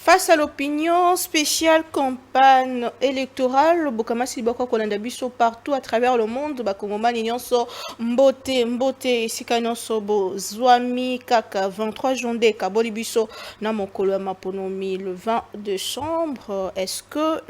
Face à l'opinion spéciale campagne électorale, Bokamasi Bako Kolandabiso partout à travers le monde, Bakomomani Nyonso, Mbote, Sikanyonso, Zwami, Kaka, 23 janvier, Kabolibiso, Namokolo Maponomi, le 20 décembre. Est-ce que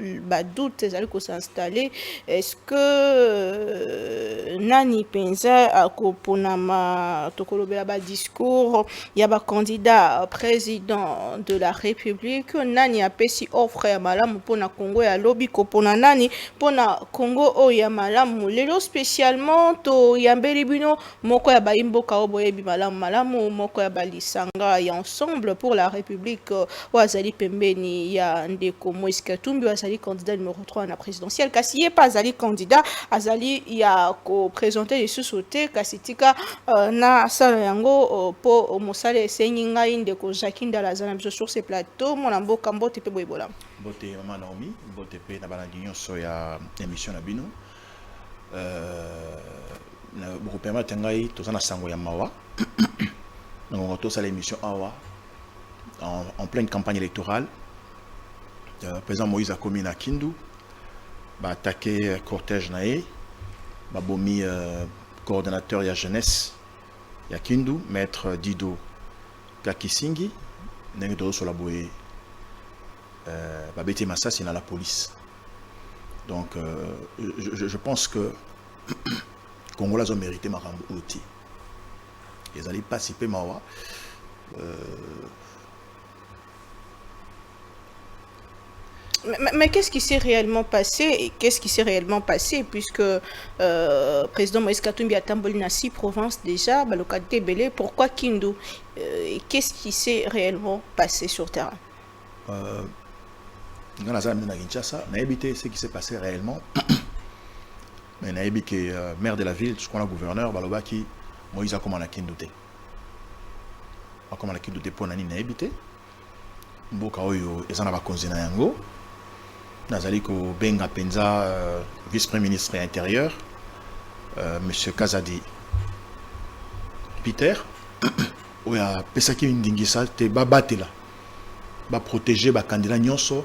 doute allait s'installer? Est-ce que Nani Penza a Koponama Tokolobela discours, Yaba candidat président de la République? Que nani apesi offre ya malamu pona Congo ya lobby ko pona nani pona Congo o ya malamu lelo spécialement to yambeli bino moko ya baimboka oboyebi malamu moko ya balisanga ya ensemble pour la République wazali pembeni ya ndeko Moïse Katumbi wazali candidat numéro 3 na présidentielle kasi ye pas azali candidat azali ya ko présenter les sous-sautés kasitika na sala yango po mosale esengi ngai ndeko Jacques Ndala zana biso sur ce plateau mboka mbote pe boyebola mbote mama Naomi mbote pe na balandi nyonso ya émission na bino na beaucoup permettre ngai tozana sango ya mawa donc to sala émission awa en pleine campagne électorale président Moïse a commis na Kindu ba attaqué cortège nae ba bomi coordonnateur ya jeunesse ya Kindu maître Dido Kakisingi ndenge to so la boye Babete Massassi dans la police. Donc, je pense que Congolais ont mérité ma outil. Ils allaient participer mawa. Mais qu'est-ce qui s'est réellement passé et qu'est-ce qui s'est réellement passé puisque président Moïse Katumbi a tamboli na 6 provinces déjà, la localité Belé, pourquoi Kindu? Qu'est-ce qui s'est réellement passé sur terrain? Dans la zone de Kinshasa, on a évité ce qui s'est passé réellement. Mais on a évité que maire de la ville, je crois le gouverneur, Balobaki, Moïse a commandé à Kindoute. A commandé à Kindoute pour Nani, on a évité. Mboka Oyo, ils en avaient connu na yango. Nazali ko Benga Penza, vice-premier ministre et intérieur, monsieur Kazadi Peter, Oya Pesaki Ndingisa, te babate là, ba protéger ba candidat nyonso.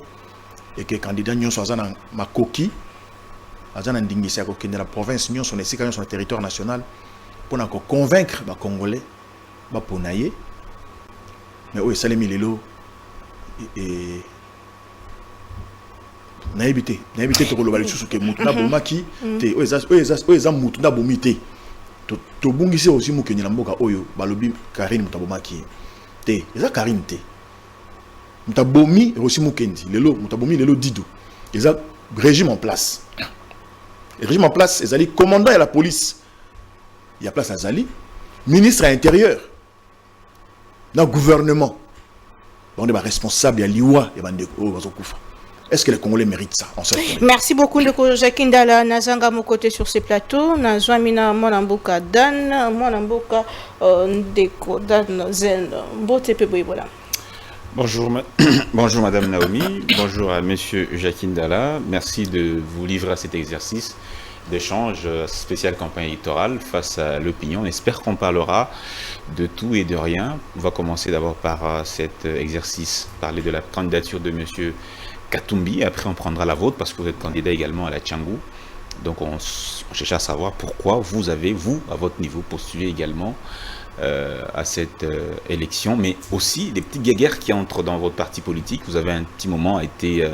Et que les candidats sont dans ma coquille, dans la province, sont sur le territoire national, pour convaincre les Congolais, pour naïe. Mais oui, ça les milelo et naïbité to global sous que mutuna bomaki te oeza mutuna bomité to bungisi aussi mukeni la mboka oyo balobi Karine mutabomaki te eza Karine te Mutabomi aussi Mukendi, Mutabomi lelo Dido. Ils ont régime en place. Le régime en place, ils allaient commandant à la police. Il y a place à Zali, ministre à l'intérieur, dans le gouvernement. On est responsable, il y a l'IWA, il y a Bandeko. Est-ce que les Congolais méritent ça? Merci beaucoup, Ndeko Jacques Ndala Nazanga Mokote sur ce plateau. Nazwamina Monamboka Dan, Monamboka Ndeko Dan Zen, Botepe Boibola. Bonjour, bonjour Madame Naomi, bonjour à Monsieur Jacques Ndala. Merci de vous livrer à cet exercice d'échange spécial campagne électorale face à l'opinion. On espère qu'on parlera de tout et de rien. On va commencer d'abord par cet exercice, parler de la candidature de Monsieur Katumbi. Après, on prendra la vôtre parce que vous êtes candidat également à la Tchangou. Donc, on cherche à savoir pourquoi vous avez, vous, à votre niveau, postulé également à cette élection, mais aussi des petites guéguerres qui entrent dans votre parti politique. Vous avez un petit moment été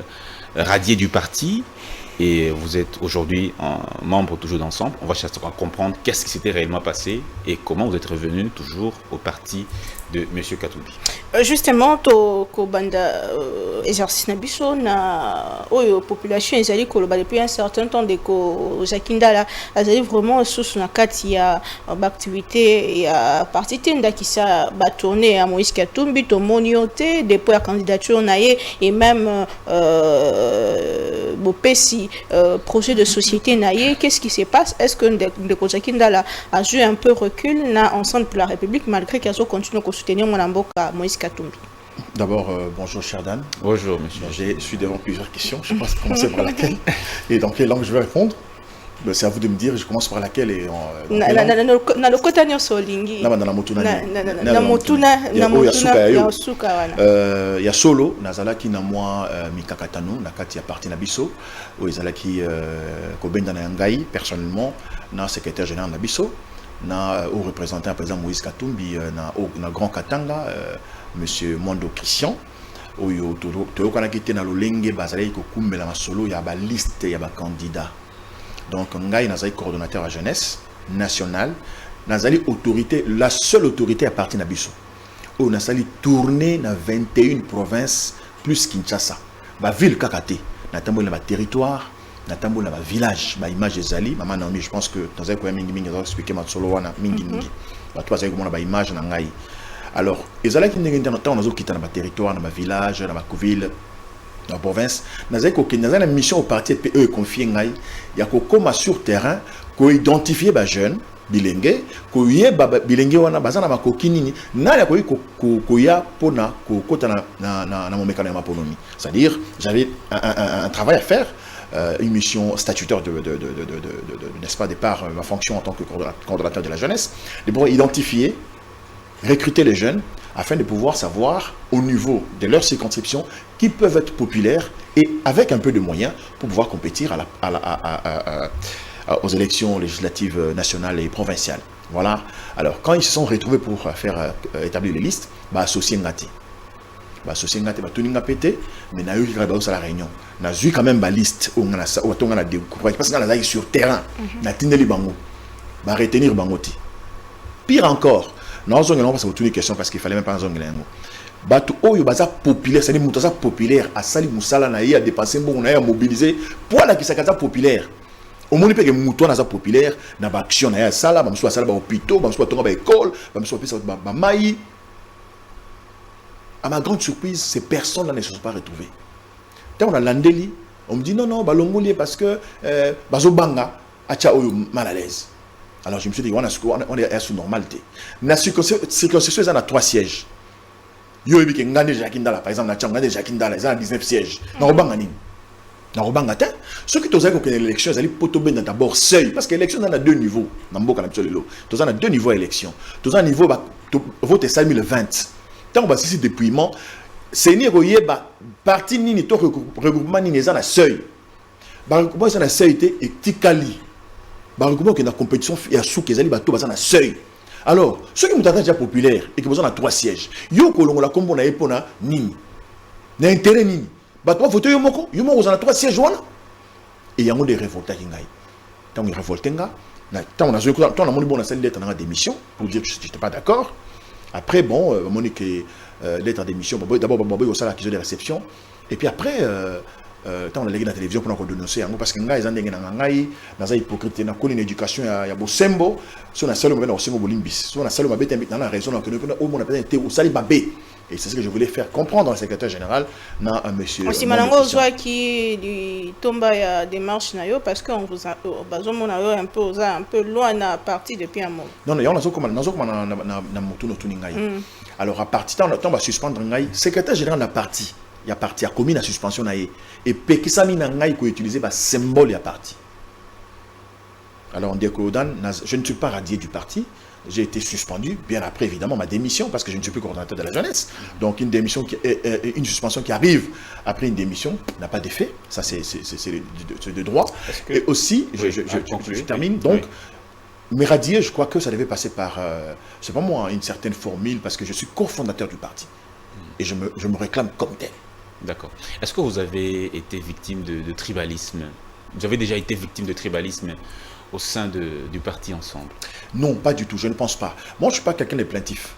radié du parti et vous êtes aujourd'hui membre toujours d'ensemble. On va chercher à comprendre qu'est-ce qui s'était réellement passé et comment vous êtes revenu toujours au parti de M. Katumbi. Justement, to banda exercice na biso na oyo population ezali koloba depuis un certain temps de ko Jacques Ndala azali vraiment sous na kati ya activité ya parti tenda qui ça ba tourner à Moïse Katumbi to monioté depuis la candidature naie et même bopesi projet de société naie. Qu'est-ce qui se passe? Est-ce que Ndeko Jacques Ndala a joué un peu recul na ensemble pour la République malgré qu'il a continué à soutenir Mwanamboka Moïse Katumbi? D'abord, bonjour Sherdan. Bonjour, monsieur. Je suis devant plusieurs questions. Je pense commencer par laquelle et dans quelle langue je vais répondre. C'est à vous de me dire, je commence par laquelle et na lokota nyonso olingi na motuna na motuna ya suka wana ya solo nazalaki na mwa mikakatano na kati ya parti na biso o ezalaki kobenda na ngai personnellement na secrétaire général na biso na au représentant président Moïse Katumbi na Grand Katanga monsieur Mondo Christian oyo toyokanaki te na lolenge bazalaki kokumbela masolo ya ba liste ya ba candidat. Donc, Ngai Nazali coordonnateur à jeunesse nationale, Nazali autorité, la seule autorité à partir d'Abisso. Où Nazali tourné dans 21 provinces plus Kinshasa. Ma ville Kakate, Natambo na territoire, Natambo na village, ma image Zali, maman Naomi, je pense que dans un coin mingi mingi, vous expliquer ma solo wana mingi mingi. Bah toi c'est comment la image na Ngai. Alors, ezala ki ndenge temps on a quitté na territoire, na village, na ville. Dans la province, nous avons une mission au parti PE confié ngai ya ko koma sur terrain ko identifier ba jeune bilingue ko yeba bilingue wana bazana makokini na ya ko ya pona ko kota na mon mécanisme autonomie. C'est-à-dire j'avais un travail à faire, une mission statutaire n'est-ce pas départ ma fonction en tant que coordonnateur de la jeunesse, de pouvoir identifier, recruter les jeunes afin de pouvoir savoir au niveau de leur circonscription qui peuvent être populaires et avec un peu de moyens pour pouvoir compétir aux élections législatives nationales et provinciales. Voilà. Alors, quand ils se sont retrouvés pour faire établir les listes, bah associé ngati. Bah associé ngati, bah tout n'a pété, mais n'a eu à la réunion. N'a eu quand même la liste où on a découvert parce qu'on a sur terrain, n'a tindeli bango, bah retenir bangoti. Pire encore. Non, on a posé une question parce qu'il fallait même pas en zone. Batu oyo baza populaire, c'est-à-dire mutasa populaire, a sali musala na a dépensé bon na mobilisé pour la qui s'akaza populaire. Au monde que muto na za populaire na ba action na sala, ba mso sala ba hôpital, ba mso tonga ba école, ba mso pesa ba mai. À ma grande surprise, ces personnes là ne se sont pas retrouvées. Quand on a landeli, on me dit non ba longoli parce que bazo banga acha oyo mal à l'aise. Alors je me suis dit, on est sous normalité. La circonscription, il y a 3 sièges. Il y a Ngane Jakindala, par exemple, Ngane Jakindala, il y a 19 sièges. Ce qui est que l'élection, c'est d'abord seuil. Parce que l'élection, on a 2 niveaux. On a 2 niveaux d'élection. On a un niveau, vote est 2020. Tant que c'est dépouillement, c'est une partie ni regroupement ni les seuil. Regroupement, c'est un seuil et Tikali. Baroukoumo qui est dans la compétition, il y a sous qu'ils allaient battre dans seuil. Alors, ceux qui sont déjà populaires et qui ont 3 sièges, yo kolongo la combo na epona nini. Na intérêt nini. Bato voter yo moko ont 3 sièges wana. Et il y a des révoltés qui ngai. Tant ils révoltent nga, tant on a mon bon salle lettre dans démission pour dire que je n'étais pas d'accord. Après bon, Monique lettre démission, d'abord au salaire qui ont des réceptions et puis après quand on a légué la télévision pour nous dénoncer parce que ngai zandenge na ngai naza hypocrite na koni éducation ya bosembo so na salo mabena bosembo bolimbis so na salo mabeta mbita na raison que au monde peut être au sali babé et c'est ce que je voulais faire comprendre au secrétaire général na monsieur aussi malango zwa qui du tomba ya démarche na yo parce que on vous bazomona yo un peu loin na parti depuis un moment non on a zo comme na motu no tuni ngai alors à partir on va suspendre ngai secrétaire général na parti. Il y a parti à commis la suspension et Pekisami Nangai qui utilisé le symbole de la parti. Alors on dit que je ne suis pas radié du parti, j'ai été suspendu bien après évidemment ma démission parce que je ne suis plus coordonnateur de la jeunesse. Donc une suspension qui arrive après une démission n'a pas d'effet, ça c'est de droit. Et aussi, je termine donc. Mais radié, je crois que ça devait passer par, c'est pas moi, une certaine formule parce que je suis cofondateur du parti et je me réclame comme tel. D'accord. Est-ce que vous avez été victime de tribalisme? Vous avez déjà été victime de tribalisme au sein du parti Ensemble? Non, pas du tout, je ne pense pas. Moi, je ne suis pas quelqu'un de plaintif.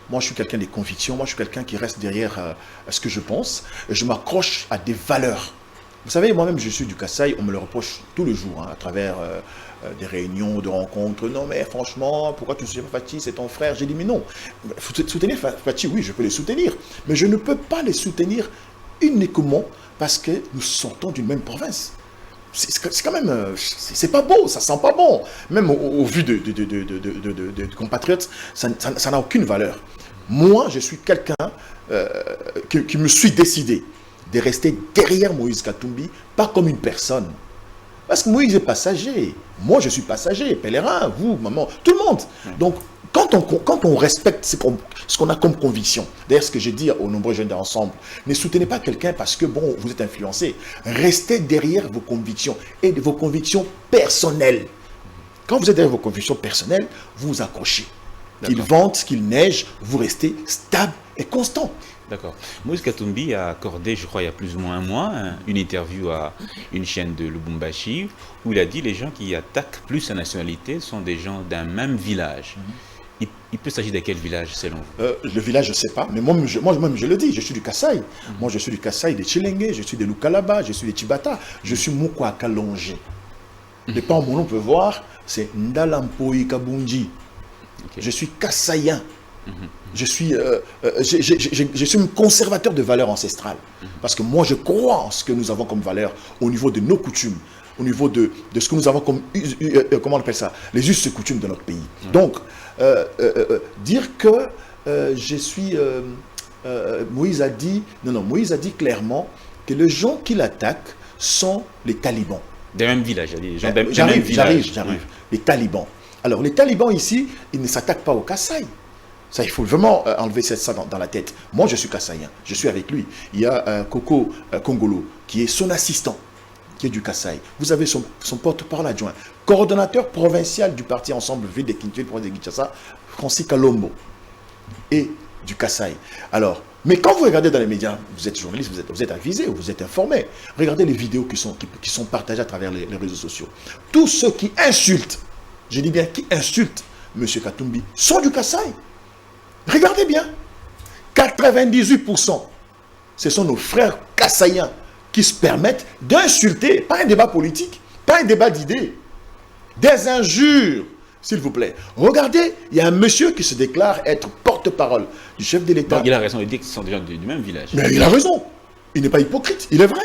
Moi, je suis quelqu'un de conviction. Moi, je suis quelqu'un qui reste derrière ce que je pense. Je m'accroche à des valeurs. Vous savez, moi-même, je suis du Kassai. On me le reproche tous les jours à travers des réunions, de rencontres. Non, mais franchement, pourquoi tu ne soutiens pas Fathi? C'est ton frère. J'ai dit, mais non. Soutenir Fathi, oui, je peux les soutenir. Mais je ne peux pas les soutenir uniquement parce que nous sortons d'une même province. C'est quand même, c'est pas beau, ça sent pas bon. Même au vu de compatriotes, ça n'a aucune valeur. Moi, je suis quelqu'un me suis décidé de rester derrière Moïse Katumbi, pas comme une personne. Parce que Moïse est passager. Moi, je suis passager, pèlerin, vous, maman, tout le monde. Donc, quand on respecte ce qu'on a comme conviction, d'ailleurs, ce que je dis aux nombreux jeunes d'ensemble, ne soutenez pas quelqu'un parce que, bon, vous êtes influencé. Restez derrière vos convictions et vos convictions personnelles. Quand vous êtes derrière vos convictions personnelles, vous vous accrochez. Qu'il vente, qu'il neige, vous restez stable et constant. D'accord. Moïse Katumbi a accordé, je crois, il y a plus ou moins un mois, une interview à une chaîne de Lubumbashi où il a dit les gens qui attaquent plus sa nationalité sont des gens d'un même village. Il peut s'agir de quel village selon vous? Le village, je ne sais pas, mais moi-même, je le dis, je suis du Kasaï. Moi, je suis du Kasaï, de Chilenge, je suis de Lukalaba, je suis de Chibata, je suis Mukwa Kalonge. Et par mon nom, on peut voir, c'est Ndalampoï Kabunji. Okay. Je suis Kasaïen. Je suis un conservateur de valeurs ancestrales. Parce que moi, je crois en ce que nous avons comme valeur au niveau de nos coutumes, au niveau de ce que nous avons comme, comment on appelle ça, les us et coutumes de notre pays. Donc, dire que je suis... Moïse a dit clairement que les gens qui l'attaquent sont les talibans. Des mêmes villages, J'arrive. Les talibans. Alors, les talibans ici, ils ne s'attaquent pas au Kasaï. Ça, il faut vraiment enlever ça dans la tête. Moi, je suis Kassaïen. Je suis avec lui. Il y a Koko Kongolo, qui est son assistant, qui est du Kasaï. Vous avez son porte-parole adjoint, coordonnateur provincial du parti Ensemble Ville de Kintuel, province de Kinshasa, Francis Kalombo, et du Kasaï. Alors, mais quand vous regardez dans les médias, vous êtes journaliste, vous êtes avisé, vous êtes informé. Regardez les vidéos qui sont partagées à travers les réseaux sociaux. Tous ceux qui insultent, je dis bien qui insultent M. Katumbi, sont du Kasaï. Regardez bien, 98%, ce sont nos frères kassaïens qui se permettent d'insulter, pas un débat politique, pas un débat d'idées, des injures, s'il vous plaît. Regardez, il y a un monsieur qui se déclare être porte-parole du chef de l'État. Il a raison de dire que ce sont des gens du même village. Mais il a raison, il n'est pas hypocrite, il est vrai.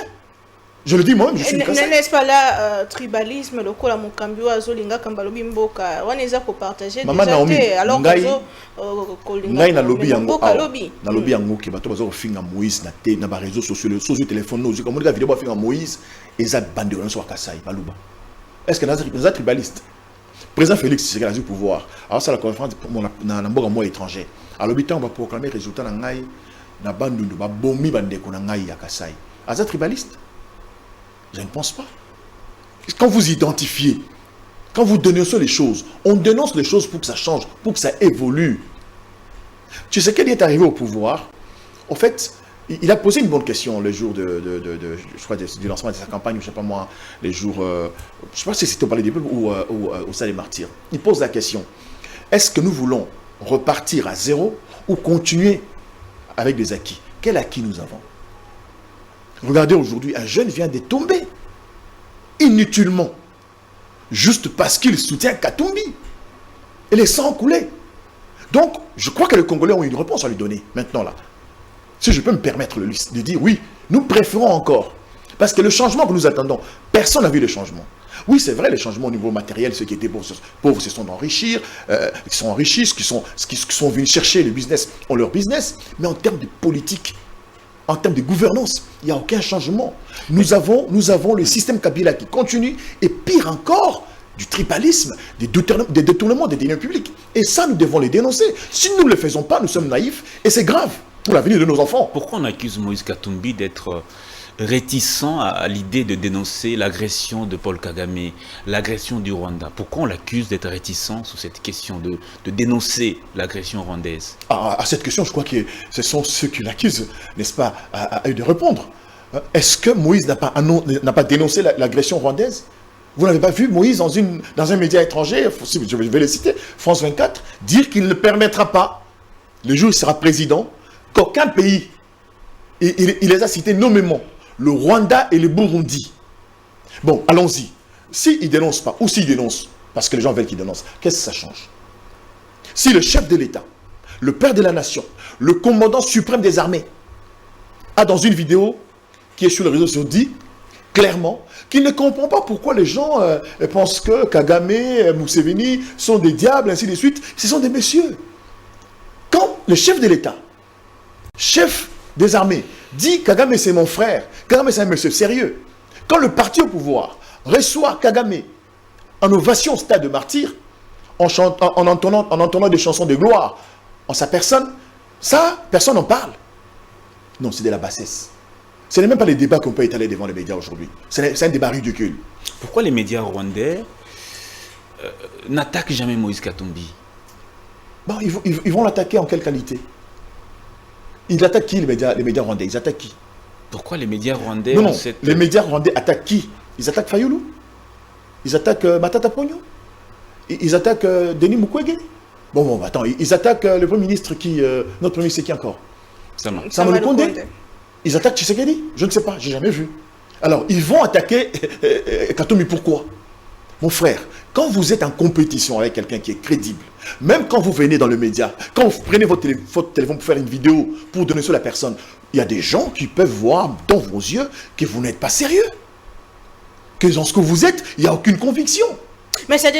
Je le dis moi-même, je suis Kasaï. N'est-ce pas là, tribalisme, le coup, la Mokambio, Azolinga, Kambalobi Mboka, on est là pour partager Maman Naomi, alors ngai na lobby yango na lobby yango ki bato bazo finga Moïse na ba réseaux sociaux le social téléphone nous comme la vidéo ba finga Moïse eza bande on so Kasaï baluba. Est-ce que naza tribaliste? Président Félix Tshisekedi a du pouvoir. Alors ça la conférence na mboka moi étranger. À l'habitant on va proclamer résultat na ngai na bandundu ba bomi bande ko na ngai ya Kasaï. Aza tribaliste? Je ne pense pas. Quand vous identifiez, quand vous dénoncez les choses, on dénonce les choses pour que ça change, pour que ça évolue. Tu sais qu'il est arrivé au pouvoir. En fait, il a posé une bonne question le jour je crois, du lancement de sa campagne, je ne sais pas moi, les jours, je ne sais pas si c'était au Palais des Peuples ou au Stade des Martyrs. Il pose la question, est-ce que nous voulons repartir à zéro ou continuer avec des acquis? Quel acquis nous avons? Regardez aujourd'hui, un jeune vient de tomber inutilement, juste parce qu'il soutient Katumbi. Et les sangs ont coulé. Donc, je crois que les Congolais ont une réponse à lui donner, maintenant là. Si je peux me permettre de dire, oui, nous préférons encore. Parce que le changement que nous attendons, personne n'a vu le changement. Oui, c'est vrai, les changements au niveau matériel, ceux qui étaient pauvres se sont enrichis, qui sont enrichis, qui sont venus chercher le business, ont leur business, mais en termes de politique, en termes de gouvernance, il n'y a aucun changement. Nous avons le système Kabila qui continue, et pire encore, du tribalisme, des détournements des deniers publics. Et ça, nous devons les dénoncer. Si nous ne le faisons pas, nous sommes naïfs, et c'est grave pour l'avenir de nos enfants. Pourquoi on accuse Moïse Katumbi d'être réticent à l'idée de dénoncer l'agression de Paul Kagame, l'agression du Rwanda? Pourquoi on l'accuse d'être réticent sur cette question de dénoncer l'agression rwandaise? À cette question, je crois que ce sont ceux qui l'accusent, n'est-ce pas, à eux de répondre. Est-ce que Moïse n'a pas dénoncé l'agression rwandaise? Vous n'avez pas vu Moïse dans un média étranger, je vais le citer, France 24, dire qu'il ne permettra pas, le jour où il sera président, qu'aucun pays, il les a cités nommément, le Rwanda et le Burundi. Bon, allons-y. S'il ne dénonce pas, ou s'il dénonce, parce que les gens veulent qu'il dénonce, qu'est-ce que ça change? Si le chef de l'État, le père de la nation, le commandant suprême des armées, a dans une vidéo qui est sur les réseaux sociaux dit clairement qu'il ne comprend pas pourquoi les gens pensent que Kagame, Museveni sont des diables, ainsi de suite, ce sont des messieurs. Quand le chef de l'État chef des armées, dit Kagame c'est mon frère, Kagame c'est un monsieur sérieux. Quand le parti au pouvoir reçoit Kagame en ovation au stade de martyr, en entonnant des chansons de gloire en sa personne, ça, personne n'en parle. Non, c'est de la bassesse. Ce n'est même pas les débats qu'on peut étaler devant les médias aujourd'hui. C'est un débat ridicule. Pourquoi les médias rwandais n'attaquent jamais Moïse Katumbi? Bon, ils vont l'attaquer en quelle qualité? Ils attaquent qui, les médias rwandais? Ils attaquent qui? Pourquoi les médias rwandais Non, les médias rwandais attaquent qui? Ils attaquent Fayulu. Ils attaquent Matata Pogno. Ils attaquent Denis Mukwege. Bon, attends, ils attaquent le Premier ministre qui... notre Premier ministre, c'est qui encore? Sama Lukonde. Ils attaquent Tshisekedi? Je ne sais pas, j'ai jamais vu. Alors, ils vont attaquer Katumbi, pourquoi? Mon frère, quand vous êtes en compétition avec quelqu'un qui est crédible, même quand vous venez dans le média, quand vous prenez votre téléphone pour faire une vidéo, pour donner sur la personne, il y a des gens qui peuvent voir dans vos yeux que vous n'êtes pas sérieux. Que dans ce que vous êtes, il n'y a aucune conviction. Mais ça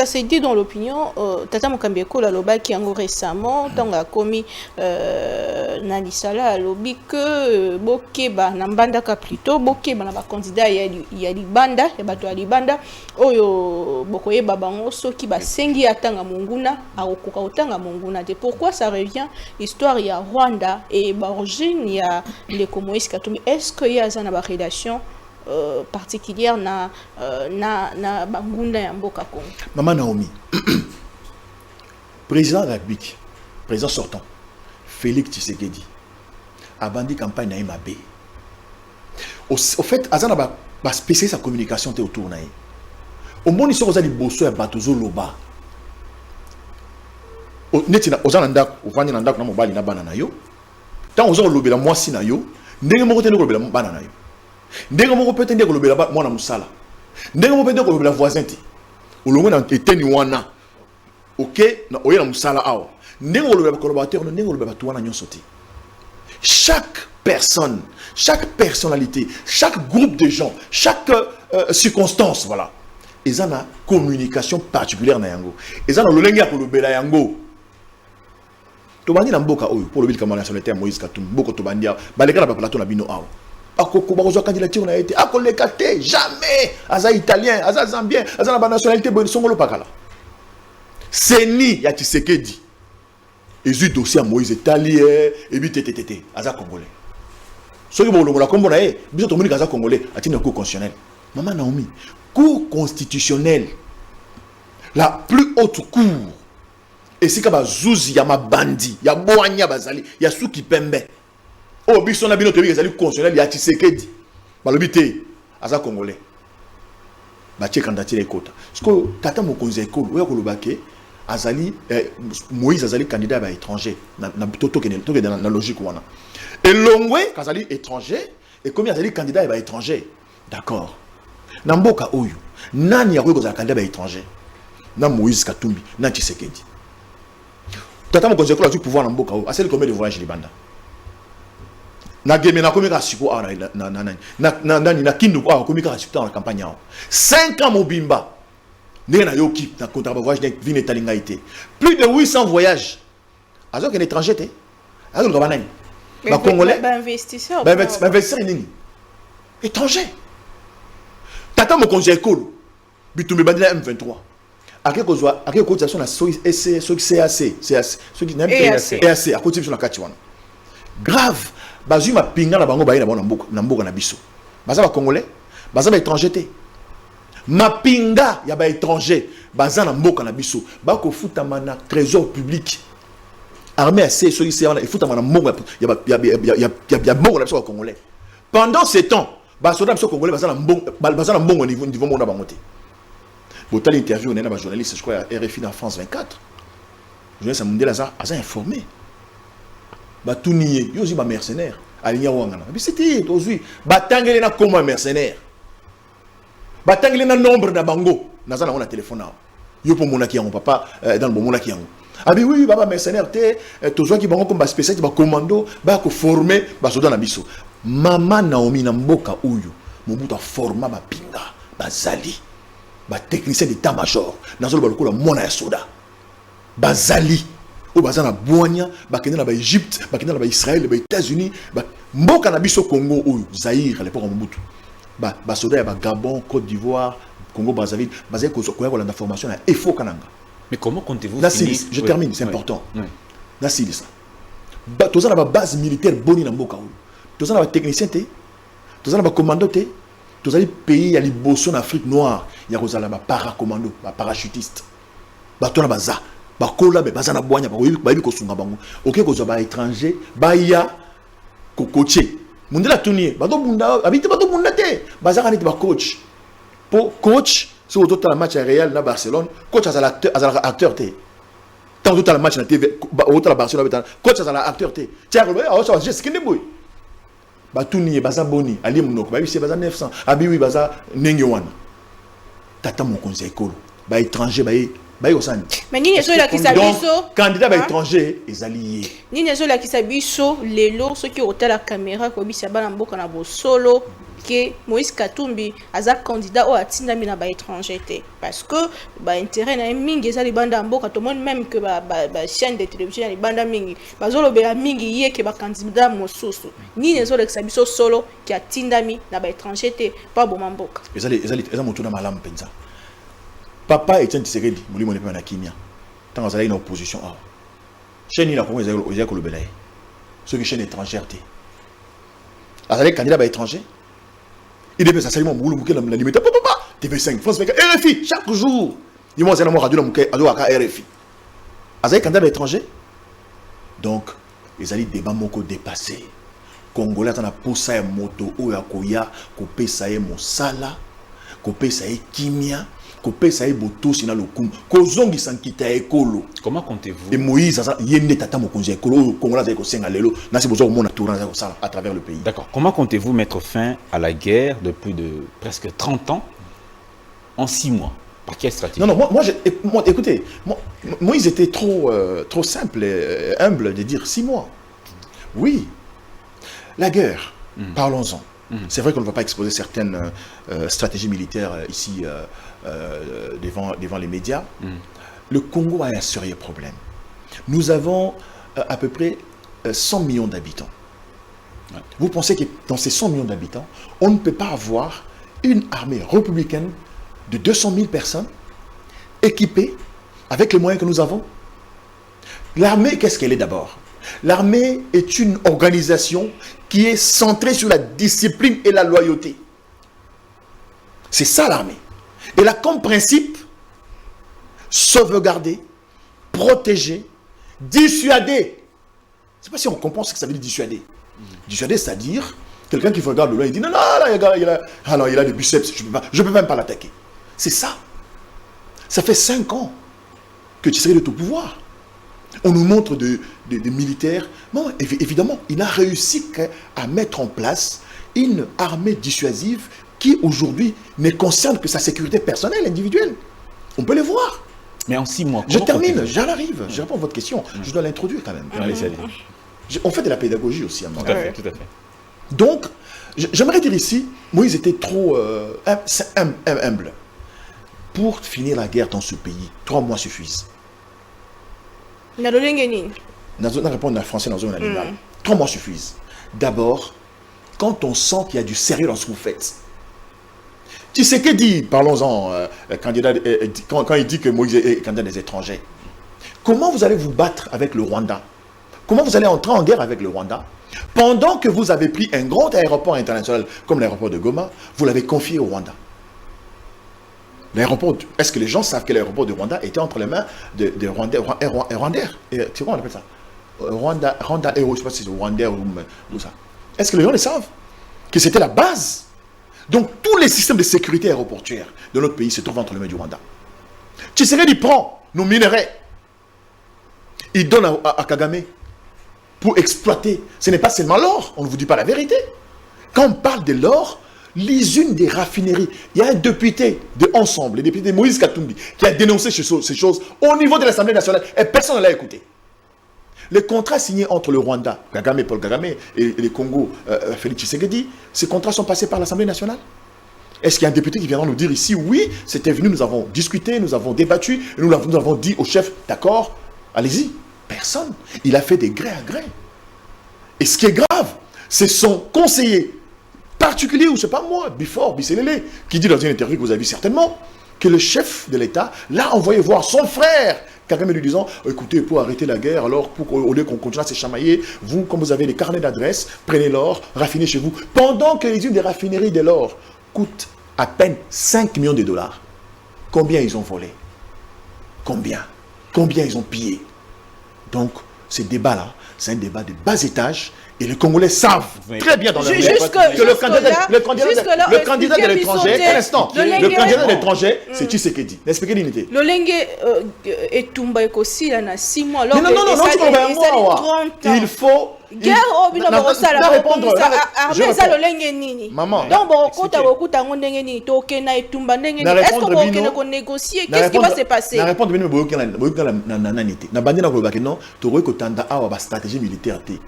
s'est dit dans l'opinion, Tata Mokambeko l'a qui a récemment, tant a commis Nanisala a lobby que Bokeba Nambandaka plutôt, Bokeba n'a pas candidat, il y a Libanda, il y a Libanda, Oyo Bokoye Babango, qui va sengi atanga Monguna, a Okoka Otanga Monguna. Pourquoi ça revient? L'histoire, il y a Rwanda et Barogine, il y a les Komoïs Katumbi. Est-ce qu'il y a une relation particulière na Bangunda ya Mboka Congo? Maman Naomi, président de la République, président sortant, Félix Tshisekedi, a bandi campagne na Mabé. Au fait, Azana va spécialiser sa communication autour na. Au monde ils sont aux bosso ya batozo loba. Netina ozana ndak, ovani ndak na mobali na bana na yo. Tant ozo lobela mwasi na yo, ndenge moko tene lobela bana na yo. Ndenge moko peut ndenge lobela mwana musala. Ndenge moko peut ndenge lobela voisin ti. Olongo na eteni wana. OK, na oyela musala awa. Ndenge lobela collaborateur, ndenge lobela to wana nyonso ti. Chaque personne, chaque personnalité, chaque groupe de gens, chaque circonstance, voilà. Ils ont une communication particulière na yango. Ils ont lolenge ya kolobela yango. To bandi na mboka oyo pour le bil comme nationalité Moïse Katumbi. Boko to bandi baleka na plateau na bino awa. Akoko bakozwa candidature na été akoleka te jamais aza italien aza zambien aza na ba nationalité bo songolo pakala seni ya Tshisekedi ezu dossier à Moïse italien et bi tétété aza congolais soki bolongo la kombo na e biso to moni aza congolais atina cour constitutionnelle. Maman Naomi, cour constitutionnelle la plus haute cour et si ka bazuzi ya mabandi ya boanya bazali ya suki pembe. Oh, biso na bino tobi ezali constitutionnel ya Tshisekedi. Balobi te aza congolais. Ba tie candidature ekota. Parce que tata mokonzi ekolo oya kolobake azali Moïse azali candidat ba étranger na toto na logique wana. Et Longwe kazali étranger et comme azali candidat ba étranger. D'accord. Na mboka oyo nani ya koza candidat ba étranger? Na Moïse Katumbi, na Tshisekedi. Tata mokonzi ekolo a du pouvoir na mboka oyo. Aseli combien de voyages Libanda? Na geme na komika siko na kindu kwa komika siko na campagne 5 ans mobimba ndenge na yoki na contrat voyage vine talinga été plus de 800 voyages azo que l'étranger té azo le banani ba congolais ba investisseur nini étranger tata mo konje ekolo bitumbe bandila M23 ake kozwa ake cotisation na CAC a cotisation na kati wana grave. Bazu ma pinga na bango baye na mboka na biso. Baza ba congolais, baza ba étranger té. Ma pinga ya ba étranger, baza na mboka na biso. Ba ko futama na trésor public. Armée assez sollicité na futama na mboka ya mboka na biso ba congolais. Pendant ce temps, ba soda biso congolais baza na mbongo niveau mona bango té. Botali interview na ba journaliste je crois à RFI dans France 24. Journaliste mondial aza informé. Batuniye, yo aussi ba mercenaire, alinya wangana. Mais c'était aujourd'hui, batangele na comme un mercenaire. Batangele na nombre na bango, naza na téléphone na. Yo pour monaki yango papa dans le monaki yango. Ah oui oui, baba mercenaire té, toujours qui bango comme ba spécialiste ba commando, ba ko former ba soda na biso. Mama Naomi na mboka uyu, mobuta forma ba pinga, ba zali, ba technicien d'état major, nazo ba lokola mona ya soda. Bazali au bazar na Boigna, bakende na ba Égypte, bakende na ba Israël, ba États-Unis, mboka na biso Congo ou Zaïre à l'époque Mobutu. Ba soda ba Gabon, Côte d'Ivoire, Congo Brazzaville, bazé ko la information na efo kananga. Mais comment comptez-vous finir? Je termine, c'est important. Na silisa. Ba toza na ba base militaire boni na mboka ou. Toza na ba technicien té, toza na ba commando té, toza li pays ya liboso en Afrique noire, ya kozala ba paracommando, ba parachutiste. Ba tona baza bakola be baza na Boigna ba yebi ko sunga bango. OK ko zo ba étranger, ba ya ko coacher. Mundela tunier, ba do bunda, habite ba do bunda té, baza kanite ba coach. Pour coach, si au total match réel na Barcelone, coach as acteur té. Tant total match na TV, au total Barcelone, coach as acteur té. Tiens, oh ça j'ai skin boy. Ba tunier baza boni, ali munoko, ba c'est baza 900, abi oui baza nenge wana. Tata mon conseil kolo, ba étranger ba osani. Mais ni les la qui s'abisso candidat ba étranger les alliés. Ni les la qui s'abisso les lots ceux qui ont la caméra ko bisa bana mboka na bo solo que Moïse Katumbi aza candidat au atinda mina ba étranger parce que ba intérêt na mingi ezali banda mboka to monde même que ba chaîne de télévision ni banda mingi bazolo be mingi ye que ba candidat mosusu ni les la qui s'abisso solo qui atinda mi na ba étranger pas bon mboka ezali moto na malamu penza. Papa Etienne Tshisekedi, Moulimo Nepe na Kimia. Tant que une opposition, chaîne la Congo, ils ont le belaye. Ceux qui chaîne étrangère, azali candidat étranger. Il devait s'assailler mon boulot, la limite. Papa, TV5, France 24, RFI, chaque jour. Ils m'ont dit radio à RFI. Azali candidat étranger. Donc, ils allaient débat moko dépassé. Congolais, t'en as poussé un moto, ou ya koya, coupé ça et mosala, coupé ça et kimia. Comment comptez-vous? Et Moïse, à travers le pays. D'accord. Comment comptez-vous mettre fin à la guerre de plus de presque 30 ans en 6 mois? Par quelle stratégie? Non, écoutez, Moïse était trop simple et humble de dire 6 mois. Oui, la guerre, parlons-en. C'est vrai qu'on ne va pas exposer certaines stratégies militaires ici devant les médias. Le Congo a un sérieux problème. Nous avons à peu près 100 millions d'habitants. Ouais. Vous pensez que dans ces 100 millions d'habitants, on ne peut pas avoir une armée républicaine de 200 000 personnes équipée avec les moyens que nous avons? L'armée, qu'est-ce qu'elle est d'abord? L'armée est une organisation qui est centrée sur la discipline et la loyauté. C'est ça l'armée. Elle a comme principe sauvegarder, protéger, dissuader. Je ne sais pas si on comprend ce que ça veut dire dissuader. Dissuader, c'est-à-dire quelqu'un qui regarde le loin, il dit non, il a des biceps, je ne peux même pas l'attaquer. C'est ça. Ça fait 5 ans que tu serais de ton pouvoir. On nous montre des militaires. Non, évidemment, il a réussi à mettre en place une armée dissuasive qui aujourd'hui ne concerne que sa sécurité personnelle, individuelle. On peut les voir. Mais en 6 mois. Je termine, j'arrive. Je réponds à votre question. Je dois l'introduire quand même. Allez. On fait de la pédagogie aussi. Tout à fait. Donc, j'aimerais dire ici, Moïse était trop humble. Pour finir la guerre dans ce pays, 3 mois suffisent. Na répondre en français dans un animal. 3 mois suffisent. D'abord, quand on sent qu'il y a du sérieux dans ce que vous faites. Tu sais que dit, parlons-en, quand il dit que Moïse est candidat des étrangers. Comment vous allez vous battre avec le Rwanda? Comment vous allez entrer en guerre avec le Rwanda pendant que vous avez pris un grand aéroport international comme l'aéroport de Goma, vous l'avez confié au Rwanda? L'aéroport, est-ce que les gens savent que l'aéroport de Rwanda était entre les mains de Rwandais? C'est quoi on appelle ça? Rwanda Aero, je ne sais pas si c'est Rwanda ou ça. Est-ce que les gens le savent? Que c'était la base. Donc tous les systèmes de sécurité aéroportuaire de notre pays se trouvent entre les mains du Rwanda. Tshisekedi prend nos minerais. Il donne à Kagame pour exploiter. Ce n'est pas seulement l'or, on ne vous dit pas la vérité. Quand on parle de l'or, l'usine des raffineries, il y a un député de Ensemble, le député Moïse Katumbi, qui a dénoncé ces choses au niveau de l'Assemblée nationale et personne ne l'a écouté. Les contrats signés entre le Rwanda, Paul Kagame, et le Congo, Félix Tshisekedi, ces contrats sont passés par l'Assemblée nationale. Est-ce qu'il y a un député qui viendra nous dire ici, oui, c'était venu, nous avons discuté, nous avons débattu, et nous avons dit au chef, d'accord, allez-y. personne. Il a fait des gré à gré. Et ce qui est grave, c'est son conseiller particulier, ou c'est pas moi, Bifor Bisselele, qui dit dans une interview que vous avez vu certainement, que le chef de l'État l'a envoyé voir son frère, Kagame, lui disant, écoutez, pour arrêter la guerre, alors, au lieu qu'on continue à se chamailler, vous, comme vous avez les carnets d'adresse, prenez l'or, raffinez chez vous. Pendant que les usines des raffineries de l'or coûtent à peine 5 millions de dollars, combien ils ont volé? Combien ils ont pillé? Donc, ce débat-là, c'est un débat de bas étage. Et les Congolais savent très bien dans leur tête que le candidat de l'étranger, un instant, le candidat de l'étranger, c'est Tshisekedi. Expliquez l'unité. Le Lengue est tombé aussi là, na 6 mois. Non, il faut. Guerre au bino bosala répondre armée ça le Lengue nini. Maman. Donc bokota bokuta ndenge nini tokena etumba ndenge nini. Est-ce qu'on va ko négocier? Qu'est-ce qui va se passer? Na répondre bino boyokela na nanité. Na bandina ko bakino to ko tanda awa ba stratégie militaire té.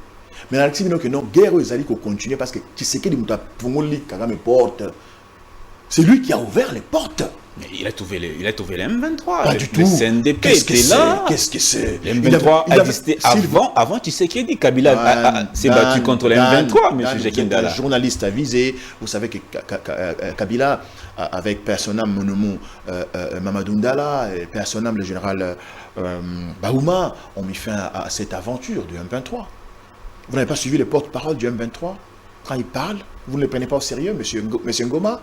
Mais la réalité, que non, guerre aux alliés continue parce que Tshisekedi Mouta Pungoli Kagame porte. C'est lui qui a ouvert les portes. Mais il a trouvé les M23. Pas du tout. Le CNDP était là. Qu'est-ce que c'est? Les M23 existaient avant Tshisekedi. Kabila s'est battu contre les M23, M. Jakindala. Un journaliste avisé. Vous savez que Kabila, avec Personnam Monomo Mamadou Ndala, et Personnam le général Baouma, ont mis fin à cette aventure du M23. Vous n'avez pas suivi les porte-paroles du M23? Quand ils parlent, vous ne les prenez pas au sérieux, monsieur Ngoma?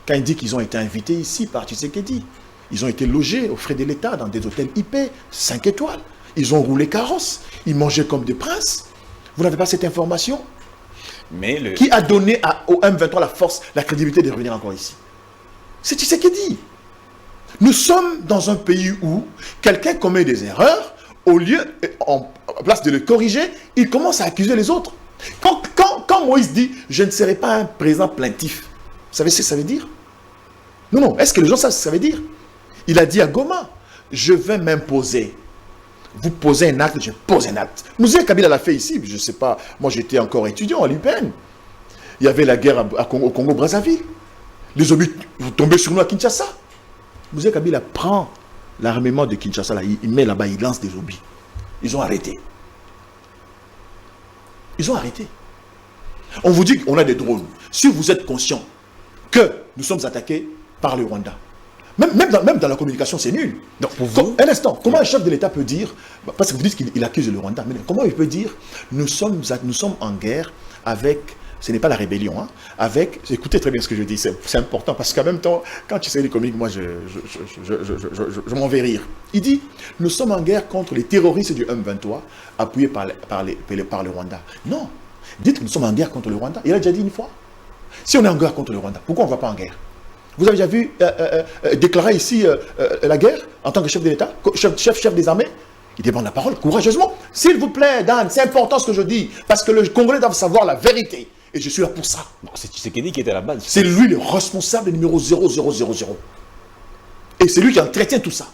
Quand il dit qu'ils ont été invités ici par Tshisekedi, ils ont été logés aux frais de l'État dans des hôtels IP, 5 étoiles. Ils ont roulé carrosse, ils mangeaient comme des princes. Vous n'avez pas cette information? Mais Qui a donné au M23 la force, la crédibilité de revenir encore ici? C'est Tshisekedi. Nous sommes dans un pays où quelqu'un commet des erreurs, au lieu, en place de le corriger, il commence à accuser les autres. Quand Moïse dit « Je ne serai pas un président plaintif », vous savez ce que ça veut dire? Non. Est-ce que les gens savent ce que ça veut dire? Il a dit à Goma « Je vais m'imposer. Vous posez un acte, je pose un acte. » Mouzé Kabila l'a fait ici, je ne sais pas. Moi, j'étais encore étudiant à l'UPN. Il y avait la guerre au Congo-Brazzaville. Les obus tombaient sur nous à Kinshasa. Mouzé Kabila prend l'armement de Kinshasa, là, il met là-bas, il lance des obus. Ils ont arrêté. On vous dit qu'on a des drones. Si vous êtes conscient que nous sommes attaqués par le Rwanda, même dans la communication, c'est nul. Donc, pour vous, un instant, comment un chef de l'État peut dire, parce que vous dites qu'il accuse le Rwanda, mais comment il peut dire, nous sommes en guerre avec... Ce n'est pas la rébellion, hein, avec... Écoutez très bien ce que je dis, c'est important, parce qu'en même temps, quand tu sais les comiques, moi, je m'en vais rire. Il dit, nous sommes en guerre contre les terroristes du M23, appuyés par le Rwanda. Non, dites que nous sommes en guerre contre le Rwanda. Il a déjà dit une fois. Si on est en guerre contre le Rwanda, pourquoi on ne va pas en guerre? Vous avez déjà vu déclarer ici la guerre, en tant que chef de l'État, chef des armées? Il demande la parole courageusement. S'il vous plaît, Dan, c'est important ce que je dis, parce que le Congolais doit savoir la vérité. Et je suis là pour ça. C'est Tshisekedi qui était à la base. C'est lui le responsable numéro 0000. Et c'est lui qui entretient tout ça.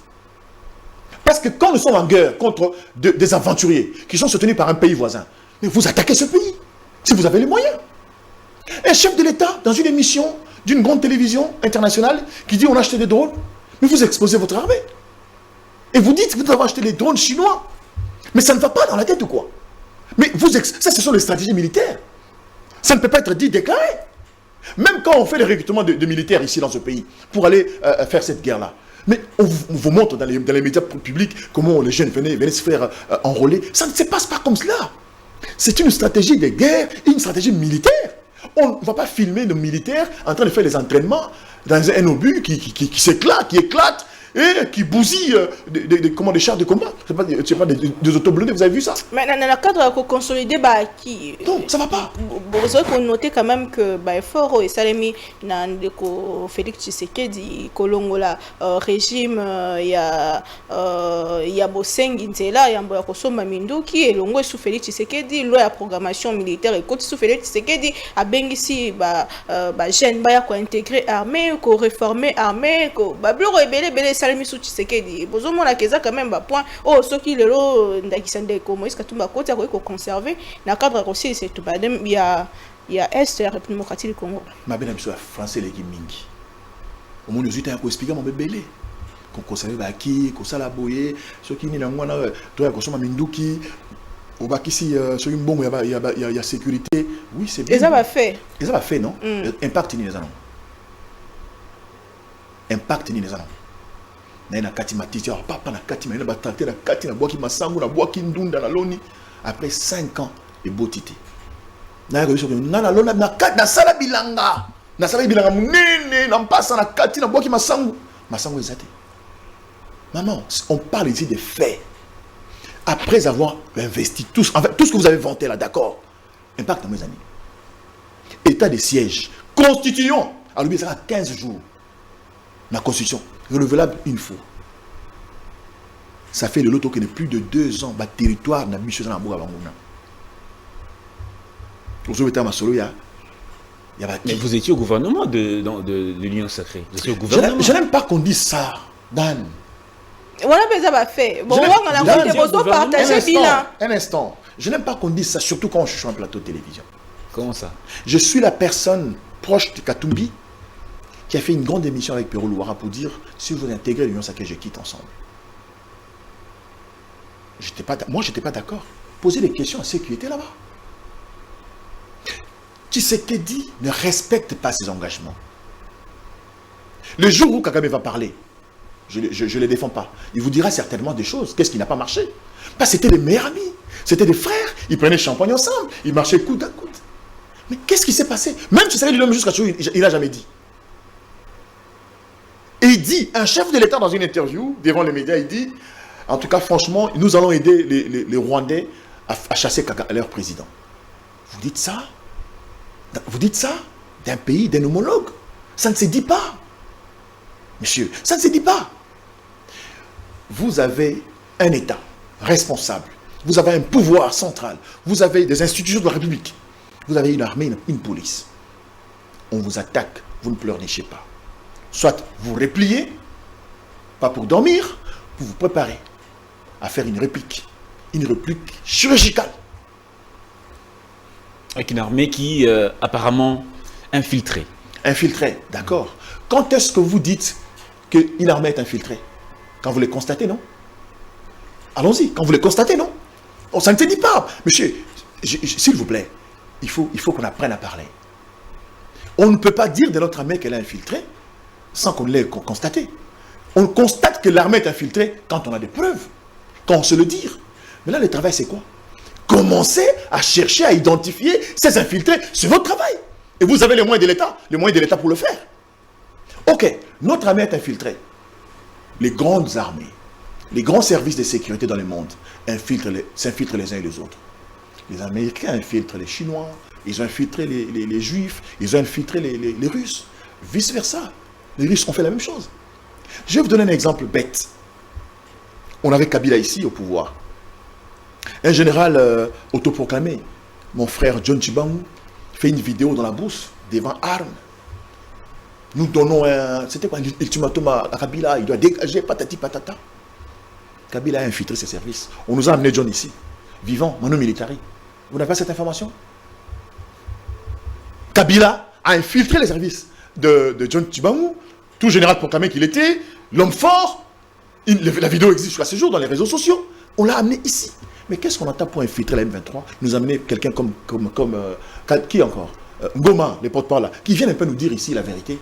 Parce que quand nous sommes en guerre contre des aventuriers qui sont soutenus par un pays voisin, mais vous attaquez ce pays, si vous avez les moyens. Un chef de l'État, dans une émission d'une grande télévision internationale, qui dit on a acheté des drones, mais vous exposez votre armée. Et vous dites que vous avez acheté des drones chinois. Mais ça ne va pas dans la tête ou quoi? Mais ça, ce sont les stratégies militaires. Ça ne peut pas être dit, déclaré. Même quand on fait les recrutements de militaires ici dans ce pays, pour aller faire cette guerre-là. Mais on vous montre dans les médias publics comment les jeunes venaient se faire enrôler. Ça ne se passe pas comme cela. C'est une stratégie de guerre, une stratégie militaire. On ne va pas filmer nos militaires en train de faire des entraînements dans un obus qui s'éclate, qui éclate, et qui bousille des chars de combat. C'est pas des autoblindés, vous avez vu ça? Mais dans le cadre de consolider, non, ça va pas. Vous avez noté quand même que fort et Salemi Félix Tshisekedi Kolongola régime il y a Bosengi Nzela il y a Mbokosoma Minduki et longo sous Félix Tshisekedi loi ya programmation militaire et côté sous Félix Tshisekedi a bengisi jeune baya ko intégrer armée ko réformer armée ko bloko ebele Salemi sous Tshisekedi bozomona keza quand même point soki lelo ndakisande ko Moïse Katumba côté ko conserver na cadre aussi c'est tout il y a Est de la République démocratique du Congo. Ma belle amie, français les mingi. Au moins nous étions expliquer mon bébé. conserver baki, ko sala boye, ceux qui ni na ngwana to ya kosoma minduki, au baki si sur une bombe il y a sécurité. Oui, c'est bien. Et ça va faire. Et ça va faire non? Impact ni les anons. Impact ni les anons. Na kati matiti, papa na kati na ba traiter na kati na boaki masangu na boaki ndunda na loni après 5 ans de beauté. Na réussi na lona na sala bilanga. Na sala bilanga munene na mpasa na kati na boaki masangu ezate. Maman, on parle ici des faits. Après avoir investi tout ce que vous avez vanté là, d'accord. Impact dans mes années. État de siège. Constitution. Alors, ça a 15 jours. La constitution. Renouvelable une fois. Ça fait de l'autre qui n'est plus de 2 ans. Le territoire n'a plus de Mais vous étiez au gouvernement de l'Union sacrée. Vous étiez au gouvernement. Je n'aime pas qu'on dise ça, Dan. Voilà, mais ça va faire. Bon, on a partager bilan. Un instant. Je n'aime pas qu'on dise ça, surtout quand je suis sur un plateau de télévision. Comment ça? Je suis la personne proche de Katumbi qui a fait une grande émission avec Perrault Louara pour dire si vous intégrez l'Union sacrée, je quitte ensemble. Moi, je n'étais pas d'accord. Posez des questions à ceux qui étaient là-bas. Tshisekedi ne respecte pas ses engagements. Le jour où Kagame va parler, je ne les défends pas. Il vous dira certainement des choses. Qu'est-ce qui n'a pas marché? Parce que c'était des meilleurs amis. C'était des frères. Ils prenaient champagne ensemble. Ils marchaient coude à coude. Mais qu'est-ce qui s'est passé? Même si c'est l'homme jusqu'à ce qu'il n'a jamais dit. Et il dit, un chef de l'État dans une interview, devant les médias, il dit, en tout cas, franchement, nous allons aider les Rwandais à chasser leur président. Vous dites ça? Vous dites ça d'un pays, d'un homologue? Ça ne se dit pas. Monsieur, ça ne se dit pas. Vous avez un État responsable. Vous avez un pouvoir central. Vous avez des institutions de la République. Vous avez une armée, une police. On vous attaque, vous ne pleurnichez pas. Soit vous repliez, pas pour dormir, pour vous préparer à faire une réplique chirurgicale. Avec une armée qui apparemment infiltrée. Infiltrée, d'accord. Quand est-ce que vous dites qu'une armée est infiltrée? Quand vous les constatez, non? Allons-y, quand vous les constatez, non? Oh, ça ne se dit pas. Monsieur, s'il vous plaît, il faut qu'on apprenne à parler. On ne peut pas dire de notre armée qu'elle est infiltrée sans qu'on l'ait constaté. On constate que l'armée est infiltrée quand on a des preuves, quand on se le dit. Mais là, le travail, c'est quoi? Commencez à chercher à identifier ces infiltrés. C'est votre travail. Et vous avez les moyens de l'État pour le faire. Ok, notre armée est infiltrée. Les grandes armées, les grands services de sécurité dans le monde s'infiltrent les uns et les autres. Les Américains infiltrent les Chinois, ils ont infiltré les Juifs, ils ont infiltré les Russes. Vice-versa. Les Russes ont fait la même chose. Je vais vous donner un exemple bête. On avait Kabila ici au pouvoir. Un général autoproclamé, mon frère John Tchibangu, fait une vidéo dans la bourse devant armes. Nous donnons un... C'était quoi? Ultimatum à Kabila, il doit dégager patati patata. Kabila a infiltré ses services. On nous a amené John ici, vivant, manu militari. Vous n'avez pas cette information? Kabila a infiltré les services de John Tchibangu, tout général proclamé qu'il était, l'homme fort. La vidéo existe jusqu'à ce jour dans les réseaux sociaux. On l'a amené ici. Mais qu'est-ce qu'on attend pour infiltrer la M23? Nous amener quelqu'un comme qui encore? Ngoma, les porte-parole là, qui viennent un peu nous dire ici la vérité.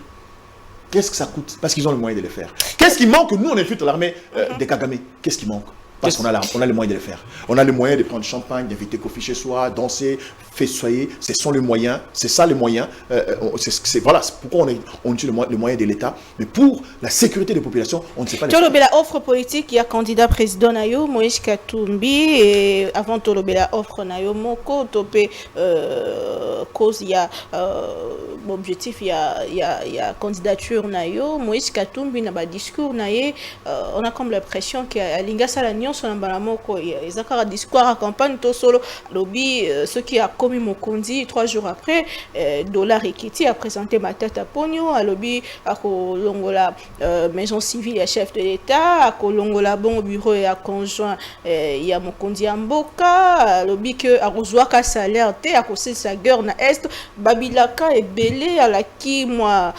Qu'est-ce que ça coûte? Parce qu'ils ont le moyen de le faire. Qu'est-ce qui manque? Nous, on infiltre l'armée des Kagame. Qu'est-ce qui manque? Parce qu'on a les moyens de le faire. On a les moyens de prendre champagne, d'inviter Kofi chez soi, danser, festoyer. Ce sont les moyens. C'est ça les moyens. Voilà, c'est pourquoi on utilise les moyens de l'État. Mais pour la sécurité des populations, on ne sait pas les faire. La offre politique, il y a candidat président Nayo, Moïse Katumbi, et avant la offre Nayo, Moko, Topé, cause, il y a objectif, il y a candidature Nayo, Moïse Katumbi, n'a pas discours Naye. On a comme l'impression qu'il y a l'Inga Salagnon. nyonso na mbala moko ezaka discours à campagne to solo lobby ce qui a commis Mokonzi 3 jours après dollar ekiti a présenté Matata Ponyo à lobby à kolongola maison civile ya chef de l'état à kolongola bon bureau ya conjoint ya Mokonzi ya mboka lobby que a rozwaka salaire te a kosisa guerre na est babilaka ebele alaki moi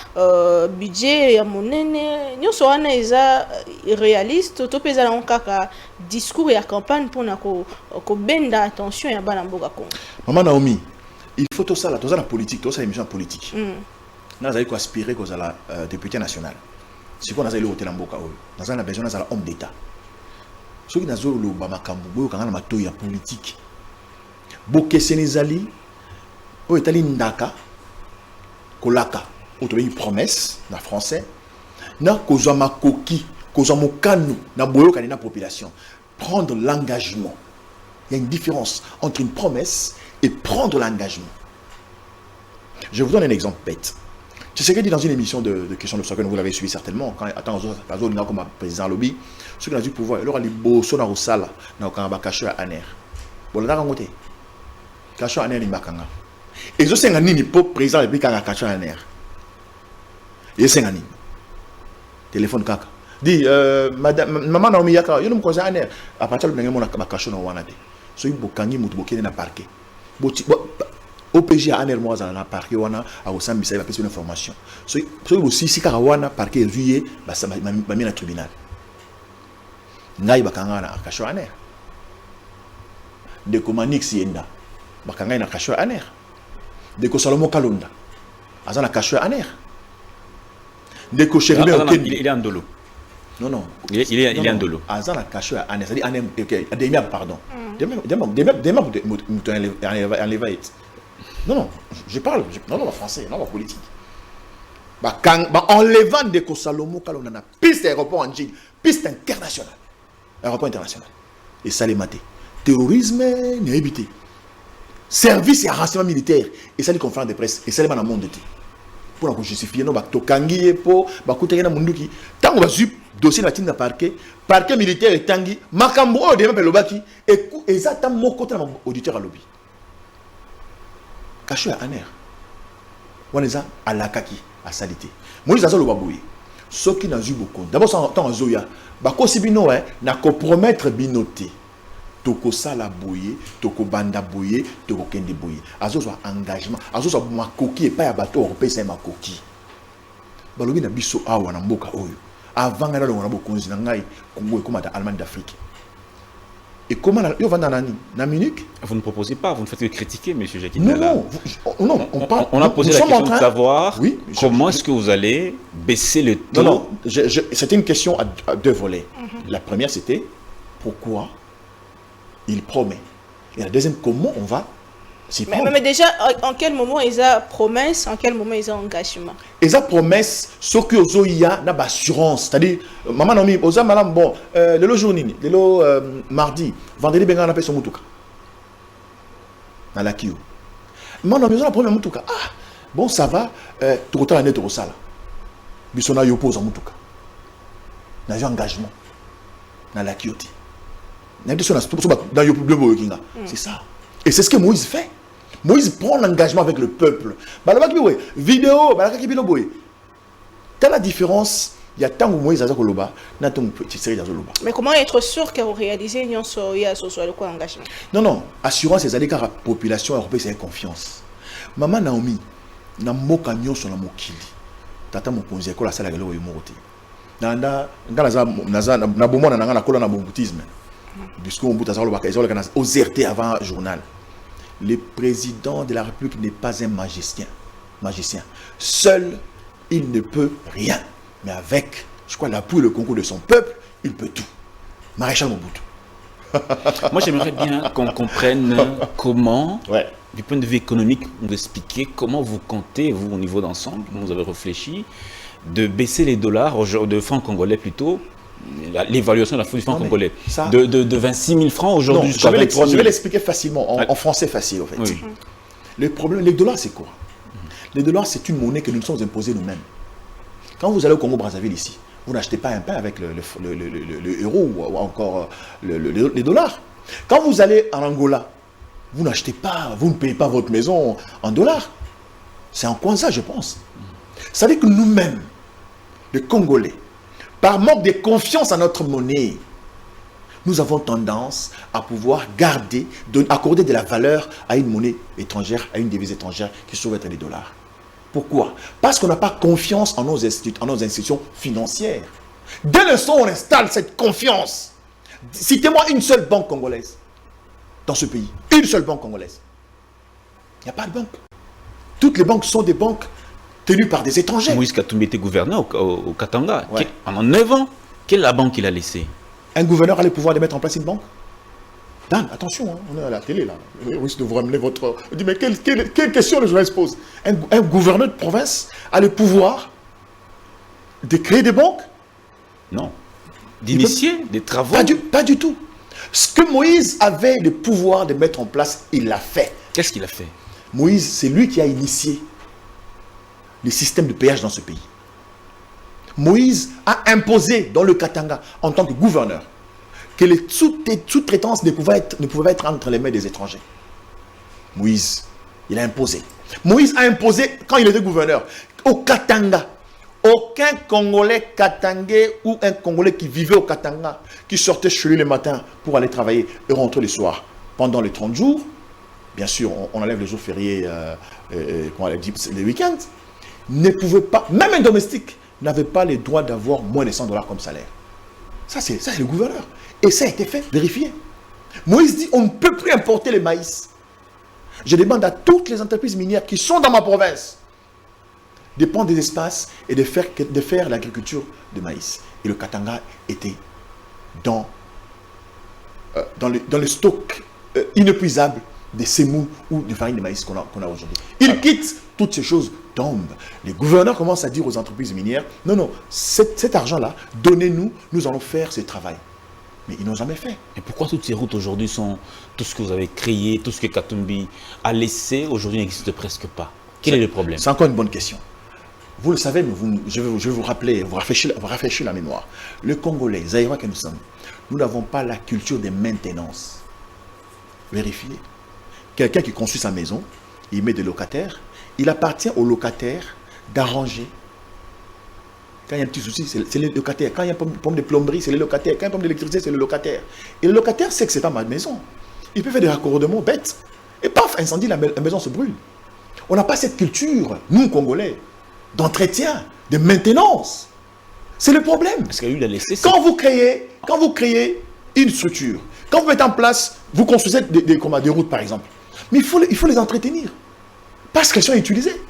budget ya monene nyonso wana eza réaliste to peza na kaka discours ya campagne pour na ko benda attention ya bana mboka Congo. Maman Naomi, il faut tout ça là, tout ça la politique, tout ça émission politique. Nous avons aspiré qu'on la député national. Si on a eu le mboka oyo, nous avons besoin d'un homme d'état. Ceux qui n'ont le bamakambu, quand on a matoya politique. Boke Sénézali, au Italie ndaka, kolaka, au une promesse, na français, na kozama koki, kozama kanu, na boyo kanina population. Prendre l'engagement. Il y a une différence entre une promesse et prendre l'engagement. Je vous donne un exemple bête. C'est ce qu'il dit dans une émission de questions de que vous l'avez suivi certainement. Quand attends, comme président lobby, ceux qui ont du pouvoir, alors les beaux sont dans le salle, dans le caché à Aner. Bon, là, on côté. Caché à Aner, il m'a kanga. Et je sais que ni pop président depuis qu'il a caché à Aner. Et c'est un téléphone kaka. Dit, madame, maman Naomi Yaka, il nous cause à Aner. À partir de mon caché dans Wanade. So il bokangi mutuboke na parquet. OPG à Aner moi na parquet wana a osambisa ba pesa une information. So aussi si karawana parquet juillet ba ça ba mi na tribunal. Ngai bakanga na kasho Aner. De Komanix yenda bakanga na kasho Aner. De ko Salomo Kalonda azana kasho Aner. De ko Chéribé Okendi il est en dolo. Non. Il est en dolo. Azana kasho Aner, c'est-à-dire Aner Demia pardon. Non, je parle, non, français, non, politique. Enlevant des Salomo, quand on a piste aéroport en Jig, piste internationale. Aéroport international. Et ça les maté. Terrorisme, n'est évité. Service et renseignement militaire. Et ça les conférences de presse. Et ça les dans le monde. Pour justifier, non, Tokangi, pour Bakouté, Munduki. Tant qu'on va zup, dossier de la parquet militaire et tangi, Makambo, de même Lobaki, et exactement mon côté auditeur à lobby. Caché à Aner. On est à la kaki, à salité. Moi, je suis à Lobaboué. Ceux qui n'ont eu beaucoup. D'abord, c'est en temps à Zoya. Bako Sibino, n'a compromettre binoté. Toko sala bouye, toko banda bouye, toko kende bouye. Azo soit engagement. Azo soit ma coquille et pas à bateau européen, c'est ma coquille. Balobi na biso awa na mboka oyo. Avant nga on a beaucoup de ngai Congo et comme Allemagne d'Afrique. Et comment yo vanda nani na Munich? Vous ne proposez pas, vous ne faites que critiquer monsieur Jacques. Non, on a posé la question de savoir comment est-ce que vous allez baisser le taux. Non, c'était une question à deux volets. La première c'était pourquoi il promet. Et la deuxième, comment on va s'y prendre. Mais déjà, en quel moment ils ont promesse, en quel moment ils ont engagement? Ils ont promesse, ce que ils ont n'a pas assurance. C'est-à-dire, maman Nomi, ils ont madame bon, le jour mardi, vendredi, ben on appelle son mutuka. Dans la Kio. Maman Nomi, ils ont la première mutuka. Ah, bon, ça va, tout le temps, on est au sala. Bisona yopose en mutuka. Dans un engagement. Dans la Kioti. C'est ça. Et c'est ce que Moïse fait. Moïse prend l'engagement avec le peuple. Vidéo, t'as la différence. Il y a tant que Moïse a Zakoloba, n'a tant que mais comment être sûr que vous réalisez le quoi engagement? Non. Assurance, c'est car la population européenne, c'est confiance. Maman Naomi, n'a moka nyon sur la mokili. Tata mon ponzi, la salle à l'eau et morté. Na bomba na kola na boutisme. Discours OZRT avant journal. Le président de la République n'est pas un magicien. Seul, il ne peut rien. Mais avec, je crois, l'appui et le concours de son peuple, il peut tout. Maréchal Mobutu. Moi, j'aimerais bien qu'on comprenne comment, du point de vue économique, vous expliquez comment vous comptez, vous, au niveau d'ensemble, vous avez réfléchi, de baisser les dollars, de francs congolais plutôt, l'évaluation de la du franc congolais, de 26 000 francs aujourd'hui jusqu'à 23 000. Je vais l'expliquer facilement, en français facile, en fait. Oui. Le problème, les dollars, c'est quoi? Les dollars, c'est une monnaie que nous nous sommes imposés nous-mêmes. Quand vous allez au Congo-Brazzaville ici, Vous n'achetez pas un pain avec le euro ou encore les dollars. Quand vous allez en Angola, vous n'achetez pas, vous ne payez pas votre maison en dollars. C'est en Kwanza, je pense. Ça veut dire que nous-mêmes, les Congolais, par manque de confiance en notre monnaie, nous avons tendance à pouvoir accorder de la valeur à une monnaie étrangère, à une devise étrangère qui se trouve être les dollars. Pourquoi? Parce qu'on n'a pas confiance en nos institutions financières. Dès l'instant où on installe cette confiance, citez-moi une seule banque congolaise dans ce pays. Une seule banque congolaise. Il n'y a pas de banque. Toutes les banques sont des banques tenues par des étrangers. Moïse Katumbi était gouverneur au Katanga. Ouais. Pendant 9 ans, quelle est la banque qu'il a laissée? Un gouverneur a le pouvoir de mettre en place une banque? Dan, attention, hein, on est à la télé là. Vous risquez de vous ramener votre... Je dis, mais quelle question le journaliste pose? Un gouverneur de province a le pouvoir de créer des banques? Non. D'initier des travaux? Pas du tout. Ce que Moïse avait le pouvoir de mettre en place, il l'a fait. Qu'est-ce qu'il a fait? Moïse, c'est lui qui a initié le système de péage dans ce pays. Moïse a imposé dans le Katanga, en tant que gouverneur, que les sous-traitances ne pouvaient pas être entre les mains des étrangers. Moïse, il a imposé. Moïse a imposé, quand il était gouverneur, au Katanga, aucun Congolais katangais ou un Congolais qui vivait au Katanga, qui sortait chez lui le matin pour aller travailler et rentrer le soir, pendant les 30 jours, bien sûr, on enlève les jours fériés, les week-ends, ne pouvait pas, même un domestique, n'avait pas le droit d'avoir moins de $100 comme salaire. Ça, c'est le gouverneur. Et ça a été fait, vérifié. Moïse dit, on ne peut plus importer le maïs. Je demande à toutes les entreprises minières qui sont dans ma province de prendre des espaces et de faire l'agriculture de maïs. Et le Katanga était dans le stock inépuisable de semoux ou de farine de maïs qu'on a aujourd'hui. Il quitte, toutes ces choses tombent. Les gouverneurs commencent à dire aux entreprises minières, non, cet argent-là, donnez-nous, nous allons faire ce travail. Mais ils n'ont jamais fait. Et pourquoi toutes ces routes aujourd'hui sont, tout ce que vous avez créé, tout ce que Katumbi a laissé, aujourd'hui n'existe presque pas? Quel est le problème? C'est encore une bonne question. Vous le savez, mais je vais vous rappeler, vous rafraîchir la mémoire. Le Congolais, Zaïrois que nous sommes, nous n'avons pas la culture de maintenance. Vérifiez. Quelqu'un qui construit sa maison, il met des locataires, il appartient aux locataires d'arranger. Quand il y a un petit souci, c'est les locataires. Quand il y a un problème de plomberie, c'est les locataires. Quand il y a un problème d'électricité, c'est le locataire. Et le locataire sait que ce n'est pas ma maison. Il peut faire des raccordements bêtes. Et paf, incendie, la maison se brûle. On n'a pas cette culture, nous, Congolais, d'entretien, de maintenance. C'est le problème. Parce qu'il a laissé. Quand vous créez une structure, quand vous mettez en place, vous construisez des routes, par exemple. Mais il faut les entretenir. Parce qu'elles sont utilisées.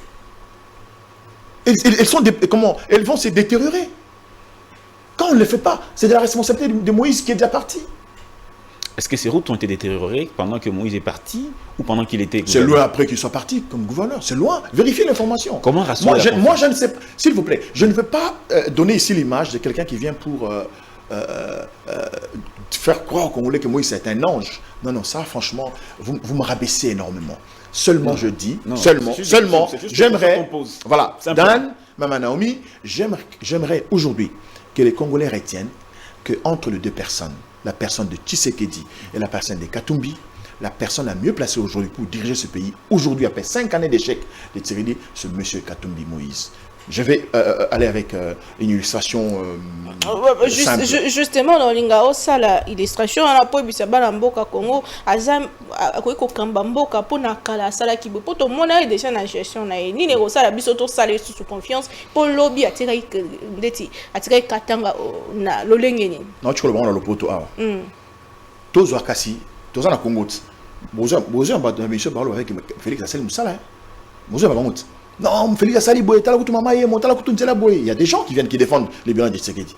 Elles vont se détériorer. Quand on ne le fait pas, c'est de la responsabilité de Moïse qui est déjà parti. Est-ce que ces routes ont été détériorées pendant que Moïse est parti ou pendant qu'il était... C'est loin après qu'il soit parti comme gouverneur. C'est loin. Vérifiez l'information. Comment rassurer moi, je ne sais pas. S'il vous plaît, je ne veux pas donner ici l'image de quelqu'un qui vient pour faire croire aux Congolais que Moïse est un ange. Non, ça, franchement, vous me rabaissez énormément. Seulement, je dis, seulement, j'aimerais, voilà, Dan, Maman Naomi, j'aimerais aujourd'hui que les Congolais retiennent qu'entre les deux personnes, la personne de Tshisekedi et la personne de Katumbi, la personne la mieux placée aujourd'hui pour diriger ce pays, aujourd'hui, après 5 années d'échec de Tshisekedi, c'est M. Katumbi Moïse. Je vais aller avec une illustration simple. Justement, dans l'ingao, ça, l'illustration, on a pas eu bana mboka Congo, azam ko kamba mboka pour na kala sala ki pour tout monde est déjà na gestion na ni ne ça la biso to sala sous confiance pour lobby atira ndeti atira Katanga na lolengeni. Non, tu le bon le poto ah. Tozo akasi, tozo na Congo. Bozo ba de monsieur parle avec Félix Assel Moussala. Bozo ba monte. Non, Félix Assali Boye, il y a des gens qui viennent qui défendent les biens de Tshisekedi.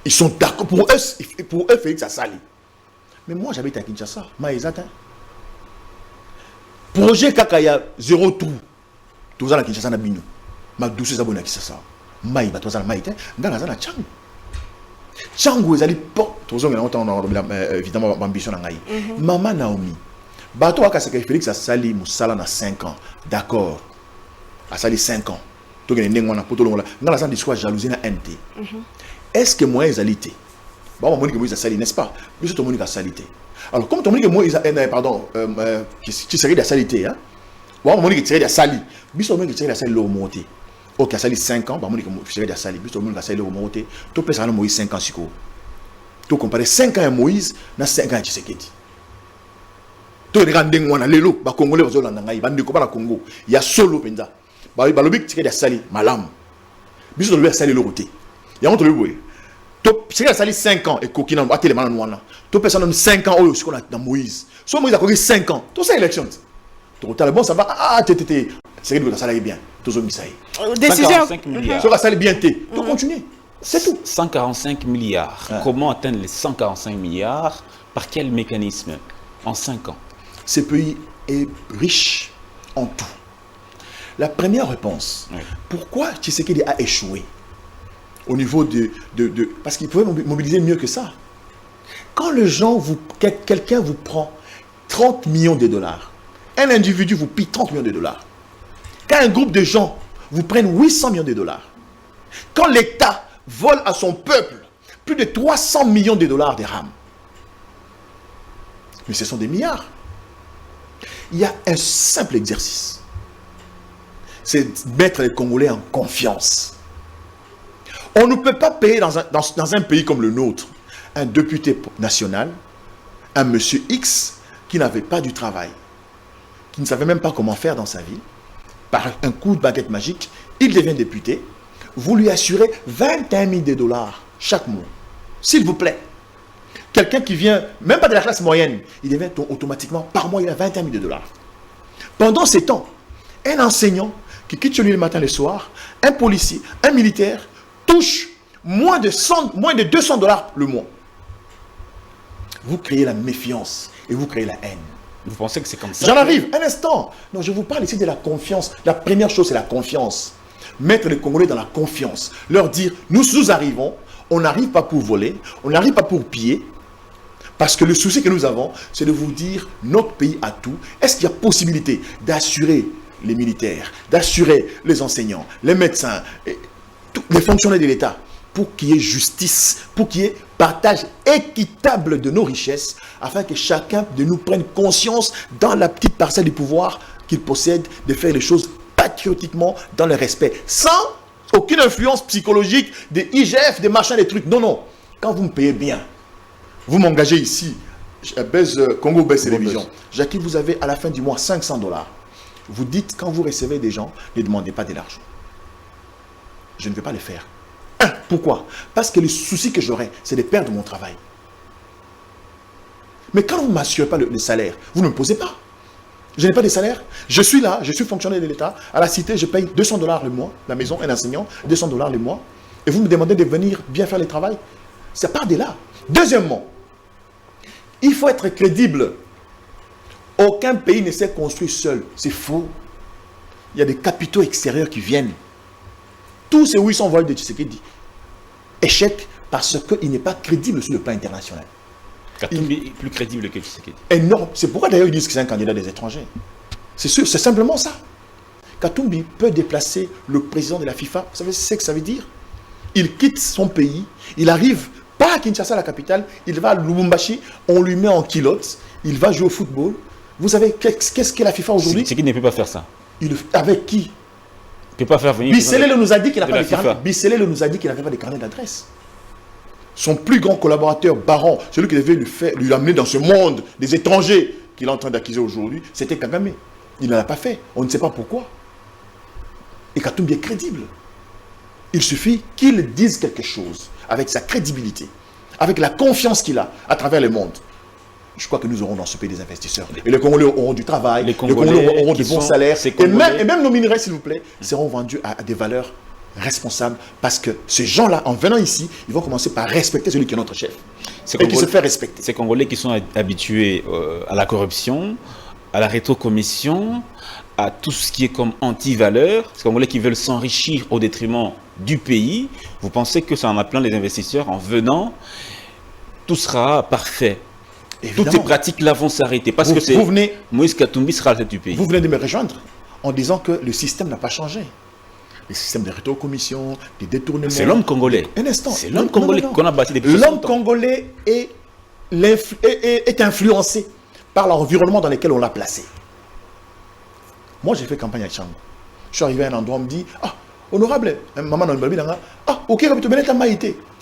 Ils sont d'accord pour eux, Félix Assali. Mais moi, j'habite à Kinshasa, Maïzat. Projet Kakaya, 0 trou. Tout ça, à Kinshasa, na Bino. Ma douce abonné à Kinshasa. Maïba, tout ça, Maïté. Dans la zone à Tchang. Tchang, ils allaient porter. Tout ça, on a évidemment ambition à Ngaï. Maman Naomi. Bateau à Kasaka, Félix Assali Moussala, na 5 ans. D'accord. À ça les 5 ans. Donc il y a un discours jalousie na NT. est-ce que Moïse aalité? Bon, on dit que Moïse a sali, n'est-ce pas? Mais tout le monde a salité. Alors, comme tu dis que Moïse a, pardon, qui serait de la salité, hein? Bon, on dit que tu serais de la sali. Mais tout le monde qui serait de la sali, l'eau monté. Ok, a sali 5 ans, on dit que tu serais de la sali. Mais tout le monde a sali, l'eau monté. Tu peux faire Moïse 5 ans, si quoi. Tu compares 5 ans à Moïse, na 5 ans à Tshisekedi. Tu regardes les Lelo, les Congolais, les Congo. Il y a solo Penda. Il y a le qui est sali, malam. Mais tu dois sali le côté. Il y a un autre boy. Si tu as 5 ans et coquin en battre les mains, tu peux 5 ans aussi qu'on a dans Moïse. Si Moïse a connu 5 ans, tout ça est élection. Tu as bon, ça va. Ah, c'est que ça allait bien. Tout ça, décision. 145 milliards. Ça va bien. Tu continues. C'est tout. 145 milliards. Comment atteindre les 145 milliards? Par quel mécanisme? En 5 ans. Ce pays est riche en tout. La première réponse, pourquoi Tshisekedi a échoué? Au niveau de parce qu'il pouvait mobiliser mieux que ça. Quand quelqu'un vous prend 30 millions de dollars, un individu vous pille 30 millions de dollars, quand un groupe de gens vous prennent 800 millions de dollars, quand l'État vole à son peuple plus de 300 millions de dollars de RAM, mais ce sont des milliards. Il y a un simple exercice, c'est mettre les Congolais en confiance. On ne peut pas payer dans un pays comme le nôtre un député national, un monsieur X qui n'avait pas du travail, qui ne savait même pas comment faire dans sa vie. Par un coup de baguette magique, il devient député. Vous lui assurez 21 000 dollars chaque mois. S'il vous plaît. Quelqu'un qui vient, même pas de la classe moyenne, il devient automatiquement, par mois, il a 21 000 dollars. Pendant ces temps, un enseignant qui quitte chez lui le matin et le soir, un policier, un militaire, touche moins de 200 dollars le mois. Vous créez la méfiance et vous créez la haine. Vous pensez que c'est comme ça? J'en arrive, un instant. Non, je vous parle ici de la confiance. La première chose, c'est la confiance. Mettre les Congolais dans la confiance. Leur dire, nous arrivons, on n'arrive pas pour voler, on n'arrive pas pour piller. Parce que le souci que nous avons, c'est de vous dire, notre pays a tout. Est-ce qu'il y a possibilité d'assurer les militaires, d'assurer les enseignants, les médecins, les fonctionnaires de l'État, pour qu'il y ait justice, pour qu'il y ait partage équitable de nos richesses, afin que chacun de nous prenne conscience dans la petite parcelle du pouvoir qu'il possède, de faire les choses patriotiquement, dans le respect, sans aucune influence psychologique des IGF, des machins, des trucs. Non, non. Quand vous me payez bien, vous m'engagez ici, Congo Baisse Télévision. Jackie, vous avez à la fin du mois 500 dollars. Vous dites, quand vous recevez des gens, ne demandez pas de l'argent. Je ne vais pas le faire. Pourquoi? Parce que le souci que j'aurai, c'est de perdre mon travail. Mais quand vous ne m'assurez pas le salaire, vous ne me posez pas. Je n'ai pas de salaire. Je suis là, je suis fonctionnaire de l'État. À la cité, je paye 200 dollars le mois. La maison, un enseignant, 200 dollars le mois. Et vous me demandez de venir bien faire le travail. Ça part de là. Deuxièmement, il faut être crédible. Aucun pays ne s'est construit seul. C'est faux. Il y a des capitaux extérieurs qui viennent. Tous ces 800 vols de Tshisekedi échec parce qu'il n'est pas crédible sur le plan international. Katumbi est plus crédible que Tshisekedi. Énorme. C'est pourquoi d'ailleurs ils disent que c'est un candidat des étrangers. C'est sûr, c'est simplement ça. Katumbi peut déplacer le président de la FIFA. Vous savez ce que ça veut dire? Il quitte son pays, il arrive pas à Kinshasa, la capitale, il va à Lubumbashi, on lui met en culotte, il va jouer au football. Vous savez qu'est-ce qu'est la FIFA aujourd'hui? Tshisekedi ne peut pas faire ça. Avec qui? Il ne peut pas faire venir. Bisselele nous a dit qu'il n'avait pas de carnet d'adresse. Son plus grand collaborateur, Baron, celui qui devait lui amener dans ce monde des étrangers qu'il est en train d'accuser aujourd'hui, c'était Kagame. Il ne l'a pas fait. On ne sait pas pourquoi. Et Katumbi est crédible. Il suffit qu'il dise quelque chose avec sa crédibilité, avec la confiance qu'il a à travers le monde. Je crois que nous aurons dans ce pays des investisseurs. Et les Congolais auront du travail, les Congolais auront de bons salaires. Et même nos minerais, s'il vous plaît, seront vendus à des valeurs responsables. Parce que ces gens-là, en venant ici, ils vont commencer par respecter celui qui est notre chef. Et qui se fait respecter. Ces Congolais qui sont habitués à la corruption, à la rétrocommission, à tout ce qui est comme anti-valeur, ces Congolais qui veulent s'enrichir au détriment du pays, vous pensez que ça en a plein les investisseurs en venant, tout sera parfait. Évidemment. Toutes ces pratiques-là vont s'arrêter parce que c'est Moïse Katumbi sera à la tête du pays. Vous venez de me rejoindre en disant que le système n'a pas changé. les systèmes de rétrocommission, des détournements. C'est l'homme congolais. Un instant. C'est l'homme congolais qu'on a bâti depuis L'homme congolais est influencé par l'environnement dans lequel on l'a placé. Moi, j'ai fait campagne à Tchango. Je suis arrivé à un endroit, on me dit, ah, honorable, maman, ah, ok,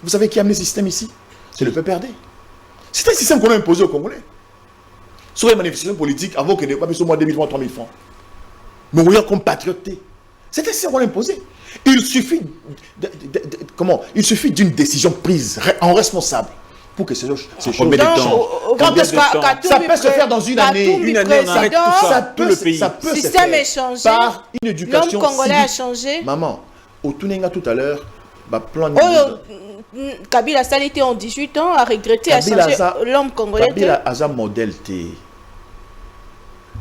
vous savez qui a amené ce système ici? C'est le PPRD. C'est un système qu'on a imposé aux Congolais. Sur les manifestations politiques, avant qu'il n'ait pas mis au moins 2000 francs, 3000 francs. Mourir comme patrioté. C'est un système qu'on a imposé. Il suffit Il suffit d'une décision prise en responsable pour que ces choses... Combien de temps? Ça peut se faire dans une année. Une année, on arrête tout ça. Tout le pays. Ça peut se système faire est changé. par une éducation L'homme congolais civique. a changé. Maman, au Tunenga tout à l'heure, plan de... Kabila Sali était en 18 ans, a regretté, a Kabila changé l'homme congolais. Kabila a un modèle T.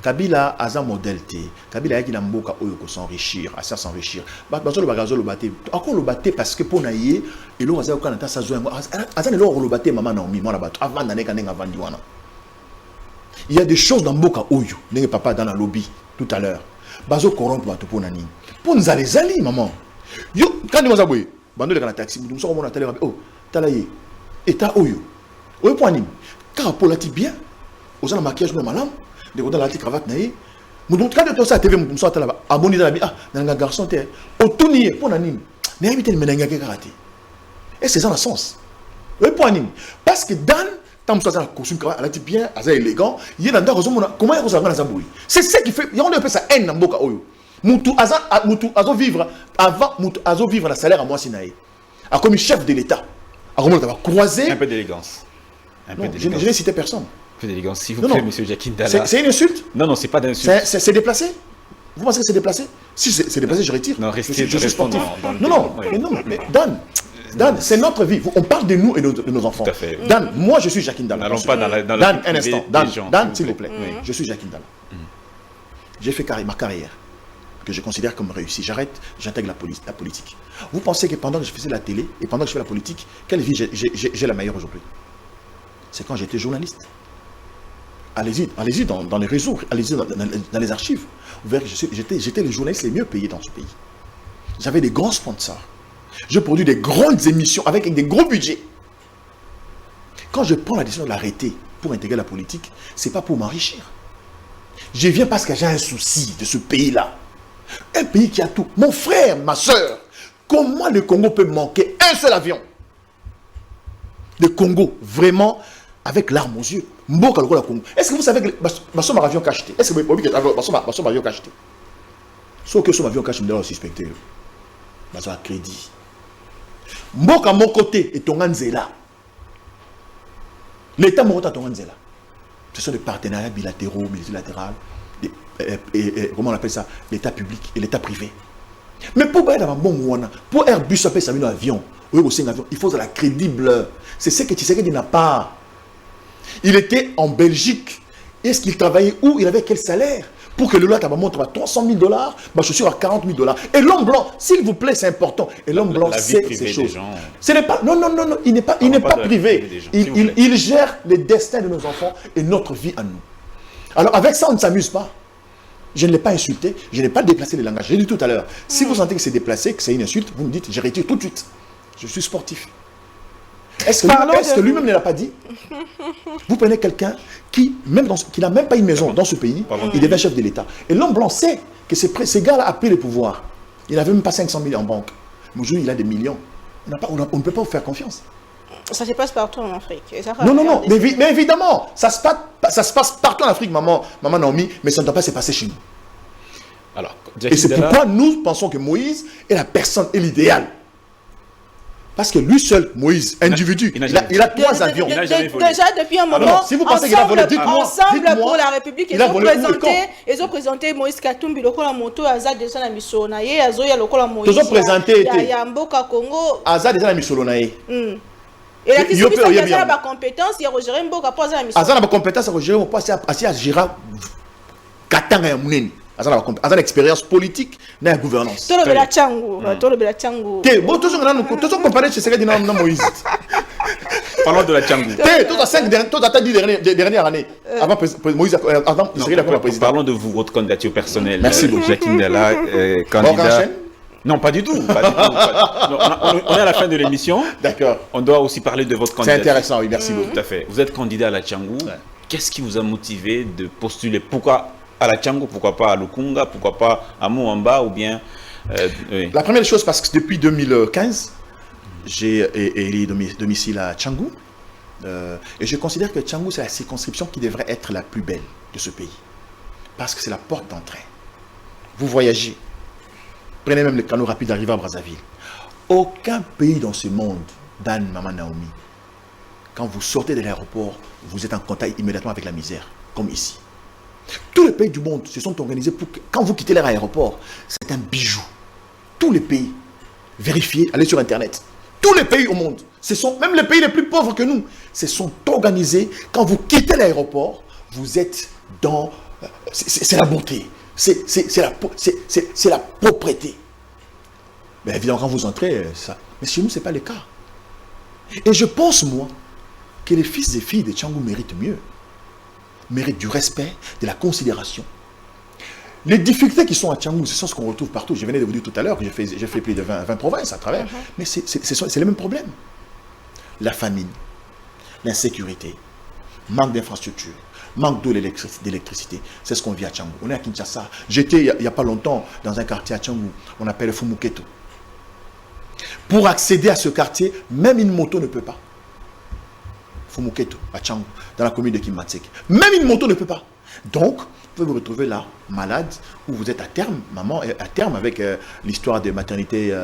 Kabila a un modèle T. Kabila a dit mboka oyo ko s'enrichir, à s'enrichir. Bazo le bagazo le baté. Encore le baté parce que pour naïe et lo aza kana ta sa zo. Azan lo le baté maman Naomi, moi la bato avant d'aller kana ngavandi wana. Il y a des choses dans mboka oyo, n'est papa dans la lobby tout à l'heure. Bazo corrompre bato pour nani. Pour nous aller zali maman. Yo quand nous aboye bando le taxi nous sommes on a télé oh talaye état oyo oyo point nim car pour la bien aux gens maquillage de malam de dans la cravate naïe nous donc quand tu ça TV nous sommes là abonné dans la ah dans un garçon té otuni pour nanim n'est habité menanga ke karaté et c'est ça le sens oyo point nim parce que dans tant que ça la costume elle a dit bien assez élégant il y a dans comment il ça ça boui c'est ce qui fait il y a on appelle ça haine dans boka oyo Moutou azo vivre avant Moutou azo vivre la salaire à moi sinaï. A comme chef de l'État. A comment tu vas croiser un peu d'élégance. Je n'ai cité personne. Un peu d'élégance s'il vous plaît, monsieur Jacquin Dala. C'est une insulte? Non, c'est pas d'insulte. C'est déplacé? Vous pensez que c'est déplacé? Si c'est déplacé, je retire. Non, restez je suis sportif. Non, mais Dan, c'est notre vie. On parle de nous et de nos enfants. Tout à fait. Dan, moi je suis Jacquin Dala. N'allons pas dans la Dan, un instant. Dan, s'il vous plaît. Oui. Je suis Jacquin Dala. J'ai fait ma carrière que je considère comme réussie. J'intègre la politique. Vous pensez que pendant que je faisais la télé et pendant que je fais la politique, quelle vie j'ai la meilleure aujourd'hui? C'est quand j'étais journaliste. Allez-y dans les réseaux, allez-y dans les archives. Vous verrez que j'étais le journaliste les mieux payés dans ce pays. J'avais des grands sponsors. Je produis des grandes émissions avec des gros budgets. Quand je prends la décision de l'arrêter pour intégrer la politique, ce n'est pas pour m'enrichir. Je viens parce que j'ai un souci de ce pays-là. Un pays qui a tout. Mon frère, ma soeur, comment le Congo peut manquer un seul avion? Le Congo, vraiment, avec larmes aux yeux. Est-ce que vous savez que son avion qu'a acheté? Est-ce que vous savez que son avion qu'a acheté? Sauf que son avion qu'a acheté, je me suspecté. Bazo a crédit. Mboka à mon côté et ton Anzela. L'État mon côté ton Anzela. Ce sont des partenariats bilatéraux, multilatéraux. Comment on appelle ça? L'État public et l'État privé. Mais pour pour Airbus appelle ça un avion, il faut de la crédible. C'est ce que Tshisekedi n'a pas. Il était en Belgique. Est-ce qu'il travaillait où? Il avait quel salaire? Pour que le lot montre à 300 000 $, ma chaussure à 40 000 $. Et l'homme blanc, s'il vous plaît, c'est important. Et l'homme blanc sait ces choses. Ce n'est pas, non, il n'est pas privé. Il gère les destins de nos enfants et notre vie à nous. Alors avec ça, on ne s'amuse pas. Je ne l'ai pas insulté, je n'ai pas déplacé les langages. J'ai dit tout à l'heure, si vous sentez que c'est déplacé, que c'est une insulte, vous me dites, je retire tout de suite. Je suis sportif. Est-ce que lui-même ne l'a pas dit? Vous prenez quelqu'un qui n'a même pas une maison dans ce pays, il devient chef de l'État. Et l'homme blanc sait que ces gars-là a pris le pouvoir. Il n'avait même pas 500 000 en banque. Mais aujourd'hui, il a des millions. On ne peut pas vous faire confiance. Ça se passe partout en Afrique. Non, mais évidemment, ça se passe partout en Afrique, maman Naomi, mais ça ne doit pas se passer chez nous. Alors, et c'est pourquoi nous pensons que Moïse est la personne et l'idéal. Parce que lui seul, Moïse, individu, il a 3 avions. Déjà depuis un moment, si vous pensez qu'il a volé, dites-moi. Ensemble pour la République, ils ont présenté Moïse Katumbi, lokola moto, Azad de Sana Missonaye, Azoya lokola Moïse. Ils ont présenté Yamboka Congo. Azad de Sana Missonaye. Et la question c'est qu'il y a des compétences, il y a Roger Mboka pour la mission. Azad a des compétences, Roger Mboka pour à Gira Katanga ya Muneni. Azan expérience politique dans la gouvernance. Tout le Tchango. Toujours comparé chez Tshisekedi dans Moïse. Parlons de la Tchango. Tout à 10 dernières années. Avant Moïse, avant Tshisekedi a pris la présidence. Parlons de vous, votre candidature personnelle. Merci beaucoup. Jacquin Dala, candidat. Non, pas du tout. Pas du tout. Non, on est à la fin de l'émission. D'accord. On doit aussi parler de votre C'est candidature. intéressant, oui, merci beaucoup. Tout à fait. Vous êtes candidat à la Tchangou. Ouais. Qu'est-ce qui vous a motivé de postuler? Pourquoi à la Tchangou? Pourquoi pas à Lukunga? Pourquoi pas à Moamba? Ou bien... oui. La première chose, parce que depuis 2015, j'ai élu domicile à Tchangou. Et je considère que Tchangou, c'est la circonscription qui devrait être la plus belle de ce pays. Parce que c'est la porte d'entrée. Vous voyagez. Prenez même le canot rapide d'arriver à Brazzaville. Aucun pays dans ce monde, Dan, Maman Naomi, quand vous sortez de l'aéroport, vous êtes en contact immédiatement avec la misère, comme ici. Tous les pays du monde se sont organisés pour que, quand vous quittez leur aéroport, c'est un bijou. Tous les pays, vérifiez, allez sur Internet. Tous les pays au monde, même les pays les plus pauvres que nous, se sont organisés. Quand vous quittez l'aéroport, vous êtes dans... C'est la beauté. C'est la propreté. Mais évidemment, quand vous entrez, ça. Mais chez nous, ce n'est pas le cas. Et je pense, moi, que les fils et filles de Tchangou méritent mieux. Méritent du respect, de la considération. Les difficultés qui sont à Tchangou, ce sont ce qu'on retrouve partout. Je venais de vous dire tout à l'heure que j'ai fait plus de 20 provinces à travers. Mais c'est le même problème. La famine, l'insécurité, manque d'infrastructures, manque d'eau, d'électricité. C'est ce qu'on vit à Tchangou. On est à Kinshasa. J'étais il n'y a pas longtemps dans un quartier à Tchangou, on appelle Fumuketo. Pour accéder à ce quartier, même une moto ne peut pas. Fumuketo, à Tchangou, dans la commune de Kimatsek. Même une moto ne peut pas. Donc, vous pouvez vous retrouver là, malade, où vous êtes à terme, maman, à terme avec l'histoire de maternité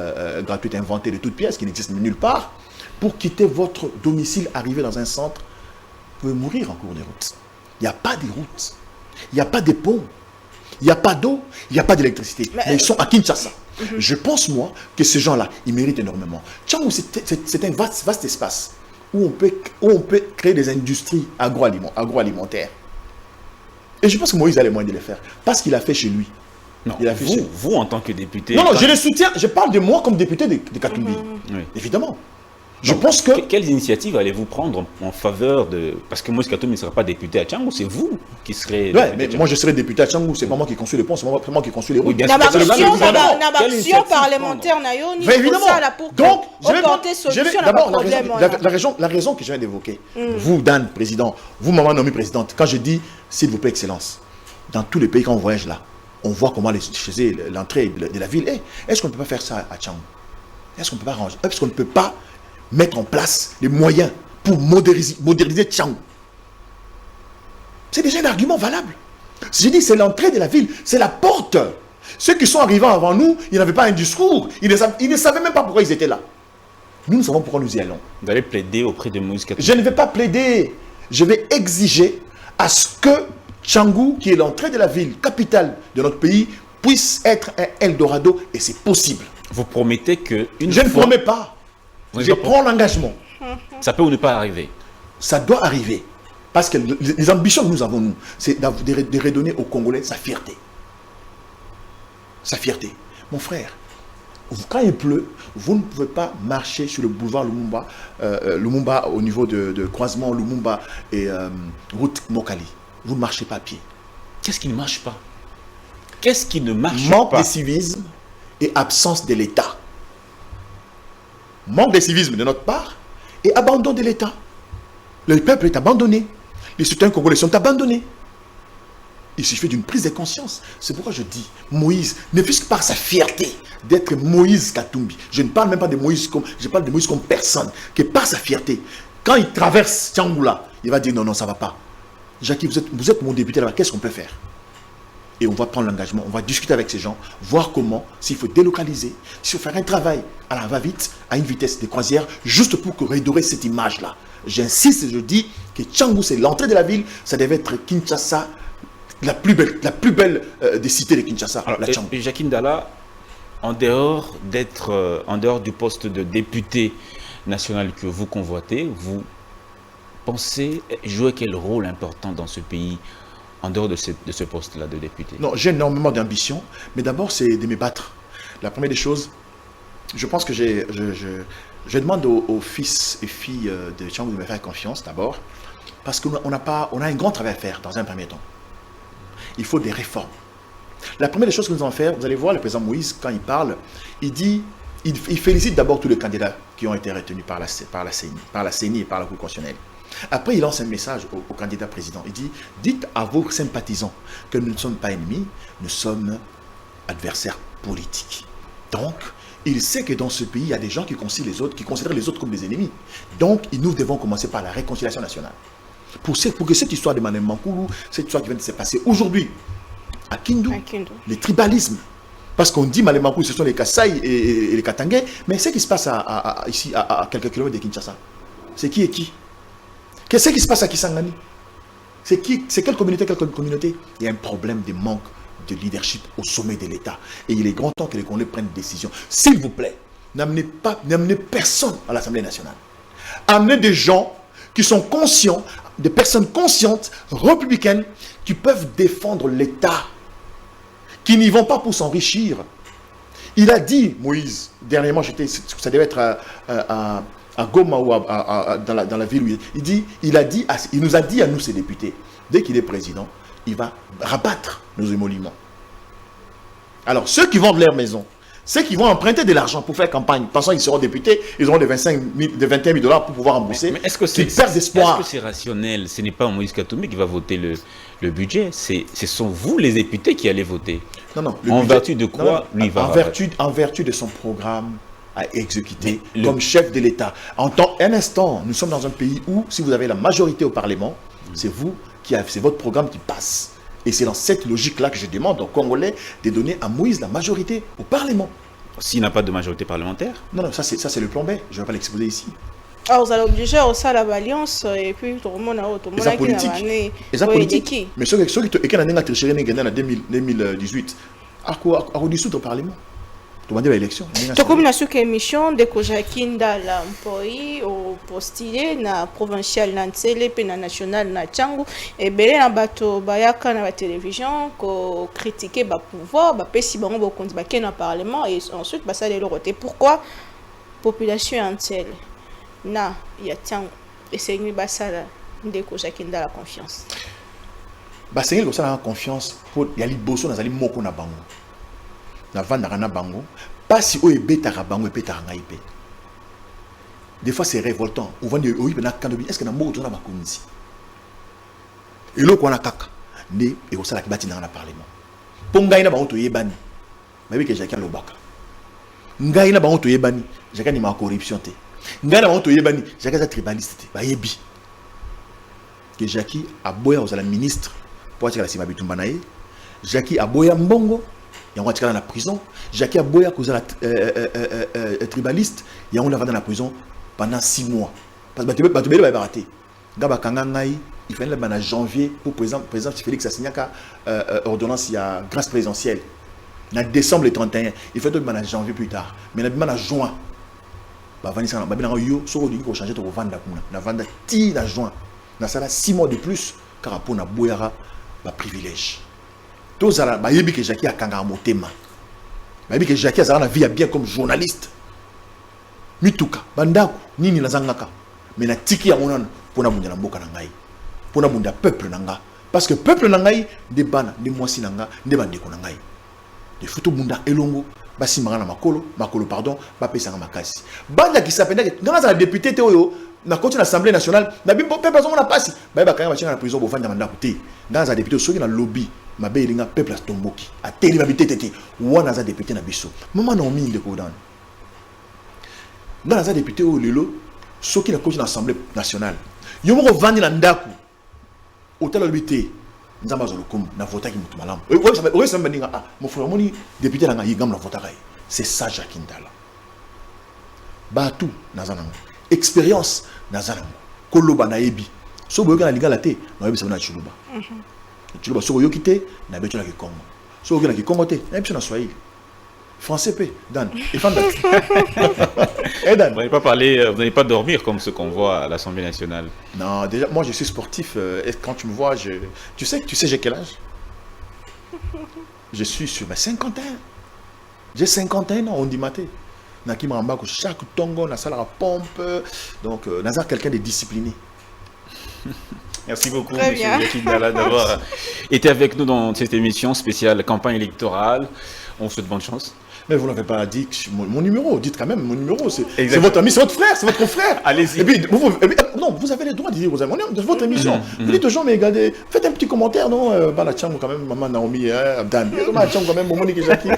gratuite inventée de toutes pièces, qui n'existe nulle part. Pour quitter votre domicile, arriver dans un centre, vous pouvez mourir en cours de route. Il n'y a pas de route, il n'y a pas de pont, il n'y a pas d'eau, il n'y a pas d'électricité. Mais ils sont à Kinshasa. Je pense, moi, que ces gens-là, ils méritent énormément. Tchangou, c'est un vaste espace où on peut créer des industries agroalimentaires. Et je pense que Moïse a les moyens de les faire. Parce qu'il a fait chez lui. Non, il a fait vous, en tant que député... Non, je le soutiens. Je parle de moi comme député de Katumbi. Oui. Évidemment. Je pense que... Quelles initiatives allez-vous prendre en faveur de... Parce que Moïse Katumbi ne sera pas député à Tchangou, c'est vous qui serez... Ouais, mais moi je serai député à Tchangou, c'est pas moi qui construis les ponts, c'est pas moi qui construis les routes. Oui, bien La sûr. action parlementaire n'a eu ni évidemment. Donc, je vais apporter solution à d'abord problème. la raison que je viens d'évoquer. Vous, Dan, président, vous, Maman Naomi, présidente, quand je dis, s'il vous plaît, excellence, dans tous les pays, quand on voyage là, on voit comment l'entrée de la ville est. Est-ce qu'on ne peut pas faire ça à Tchangou? Est-ce qu'on ne peut pas ranger? Est-ce qu'on ne peut pas mettre en place les moyens pour moderniser Tchangou? C'est déjà un argument valable. J'ai dit, c'est l'entrée de la ville, c'est la porte. Ceux qui sont arrivés avant nous, ils n'avaient pas un discours. Ils ne savaient même pas pourquoi ils étaient là. Nous savons pourquoi nous y allons. Vous allez plaider auprès de Moïse Katumbi. Je ne vais pas plaider. Je vais exiger à ce que Tchangou, qui est l'entrée de la ville, capitale de notre pays, puisse être un Eldorado, et c'est possible. Vous promettez que... Je ne promets pas. Je prends l'engagement. Ça peut ou ne pas arriver. Ça doit arriver. Parce que les ambitions que nous avons, nous, c'est de redonner aux Congolais sa fierté. Sa fierté. Mon frère, quand il pleut, vous ne pouvez pas marcher sur le boulevard Lumumba, Lumumba au niveau de croisement Lumumba et route Mokali. Vous ne marchez pas à pied. Qu'est-ce qui ne marche pas? Qu'est-ce qui ne marche Manque pas? de civisme et absence de l'État. Manque de civisme de notre part et abandon de l'État. Le peuple est abandonné. Les citoyens congolais sont abandonnés. Il suffit d'une prise de conscience. C'est pourquoi je dis, Moïse, ne fût-ce que par sa fierté d'être Moïse Katumbi. Je ne parle même pas de Moïse comme, je parle de Moïse comme personne, que par sa fierté, quand il traverse Tchangoula, il va dire non, ça ne va pas. Jackie, vous êtes mon député là-bas, qu'est-ce qu'on peut faire? Et on va prendre l'engagement, on va discuter avec ces gens, voir comment, s'il faut délocaliser, s'il faut faire un travail à la va-vite, à une vitesse de croisière, juste pour redorer cette image-là. J'insiste et je dis que Tchangou, c'est l'entrée de la ville, ça devait être Kinshasa, la plus belle des cités de Kinshasa. Alors, la Tchangou. et Jackie Ndala, en dehors du poste de député national que vous convoitez, vous pensez jouer quel rôle important dans ce pays en dehors de ce poste-là de député? Non, j'ai énormément d'ambition, mais d'abord, c'est de me battre. La première des choses, je pense que je demande aux fils et filles de Tchangou de me faire confiance d'abord, parce qu'on a un grand travail à faire dans un premier temps. Il faut des réformes. La première des choses que nous allons faire, vous allez voir le président Moïse, quand il parle, il dit, il félicite d'abord tous les candidats qui ont été retenus par la CENI et par la Cour constitutionnelle. Après, il lance un message au candidat président. Il dit, dites à vos sympathisants que nous ne sommes pas ennemis, nous sommes adversaires politiques. Donc, il sait que dans ce pays, il y a des gens qui considèrent les autres comme des ennemis. Donc, nous devons commencer par la réconciliation nationale. Pour que cette histoire de Manem Mankoulou, cette histoire qui vient de se passer aujourd'hui à Kindu, le tribalisme, parce qu'on dit Manem Mankoulou, ce sont les Kasaï et les Katangais, mais ce qui se passe ici, à quelques kilomètres de Kinshasa, c'est qui et qui? Qu'est-ce qui se passe à Kisangani? C'est quelle communauté, Il y a un problème de manque de leadership au sommet de l'État. Et il est grand temps que les Congolais prennent des décisions. S'il vous plaît, n'amenez personne à l'Assemblée nationale. Amenez des gens qui sont conscients, des personnes conscientes, républicaines, qui peuvent défendre l'État, qui n'y vont pas pour s'enrichir. Il a dit, Moïse, dernièrement, ça devait être à Goma ou dans la ville où il nous a dit à nous, ces députés, dès qu'il est président, il va rabattre nos émoluments. Alors, ceux qui vendent leur maison, ceux qui vont emprunter de l'argent pour faire campagne, pensant qu'ils seront députés, ils auront de 21 000 dollars pour pouvoir rembourser. Mais est-ce que c'est d'espoir. Est-ce que c'est rationnel? Ce n'est pas Moïse Katumbi qui va voter le budget. Ce sont vous, les députés, qui allez voter. Non. En vertu de quoi lui va en vertu de son programme à exécuter comme chef de l'État. Un instant, nous sommes dans un pays où, si vous avez la majorité au Parlement, c'est votre programme qui passe. Et c'est dans cette logique-là que je demande aux Congolais de donner à Moïse la majorité au Parlement. S'il n'a pas de majorité parlementaire? Non, ça c'est le plan B. Je ne vais pas l'exposer ici. Ah, vous allez obliger à ça l'alliance et puis tout le monde a autre. Et ça politique. Et ça politique. Mais ceux qui ont triché en 2018, à dissoudre au Parlement. Demander l'élection. Comme na suka émission de Jakinda la mpoi au postulé na provincial na Ntsele pe na national na Tchangu et belé na bato bayaka na la télévision ko critiquer ba pouvoir ba pesi bango ba kondi ba na parlement et ensuite ba ça de l'autre. Pourquoi population entière na ya Tchangu et c'est une basala de Jakinda la confiance. Ba c'est une la confiance pour ya liboso na zali moko na bango. Na vanda na bango pas si o ebetaka bango ebetaka ngai pe. Des fois c'est révoltant. On va dire oui na kandobi est-ce que na moko tona bakonzi. Et loko na kaka ne e ko sala kibati na parlement. Po ngai na bango to yebani. Mabi ke Jacques Lobaka. Ngai na bango to yebani, Jacques ni ma corruption te. Ngai na bango to yebani, Jacques za tribaliste te. Ba yebi. Que Jacques aboya aux la ministre pour attirer la sima bitumba na ye. Jacques aboya mbongo. Il y a dans la prison. Jacques Aboya, cause la tribaliste, il y a dans la prison pendant 6 mois. Parce que tu peux rater. Gaba Kangangaï, il fallait en janvier pour président Félix Assignaka ordonnance il y a grâce présidentielle. En décembre le 31, il faut en janvier plus tard. Mais en juin, Vanessa yo so dit qu'on changer de vendre na vendre ti na juin. Na ça 6 mois de plus car pour na boyara ba privilège. Tous à la yebi que Jacques a kanga motema. Yebi que Jacques a la vie bien comme journaliste. Mituka bandaku nini nazangaka. Mais na tiki ya monana pona bunda na mboka na ngai. Pona bunda peuple nanga parce que peuple na ngai de bana de mwasi nanga de bande ko na ngai. De futu bunda elongo basi mangana makolo pardon ba pesa makasi. Banda ki sapenda que ngana za député te oyo na côté de l'Assemblée nationale na bimbo peuple zongo na pasi. Ba ba kanga bachina na prison bo vanda mandaku te. Ngana za député soki na lobby ma belinga peuple tomboki a teli babité tete wana za député na biso maman na omi de kodan ngana za député o lelo soki na côté de l'Assemblée nationale yo mo vandi na ndaku hôtel obité nzamba zo lokum na vota ki mutu malamu o ça me dinga mo frère moni député na ngai ngam na vota kai c'est ça Jacques Ndala batu nazana expérience nazana koloba na yebi so boyoka na lingala te na yebi sabana chuluba tu vas sur Yokite, na betu na Kikongo. Sur na Kikongo te, na betu na Swahili. Français pe, Dan. Et fan Dan. Vous n'allez pas parler, vous n'allez pas dormir comme ce qu'on voit à l'Assemblée nationale. Non, déjà, moi je suis sportif. Et quand tu me vois, tu sais j'ai quel âge? Je suis sur mes 51. J'ai 51 ans, on dit maté. Naki Marambako, chaque tongo, na salle à pompe. Donc, Nazar quelqu'un de discipliné. Merci beaucoup, Très monsieur bien. Jackie Dala, d'avoir été avec nous dans cette émission spéciale campagne électorale. On vous souhaite bonne chance. Mais vous n'avez pas dit mon numéro, dites quand même mon numéro, c'est Exactement. votre ami, c'est votre frère, c'est votre frère. Allez-y. Et puis, non, vous avez le droit de dire aux amis, on est dans votre émission. Vous dites aux gens, mais regardez, faites un petit commentaire, non, la Tchang quand même, maman Naomi, Abdan, la Tchang quand même, Monique Jackie,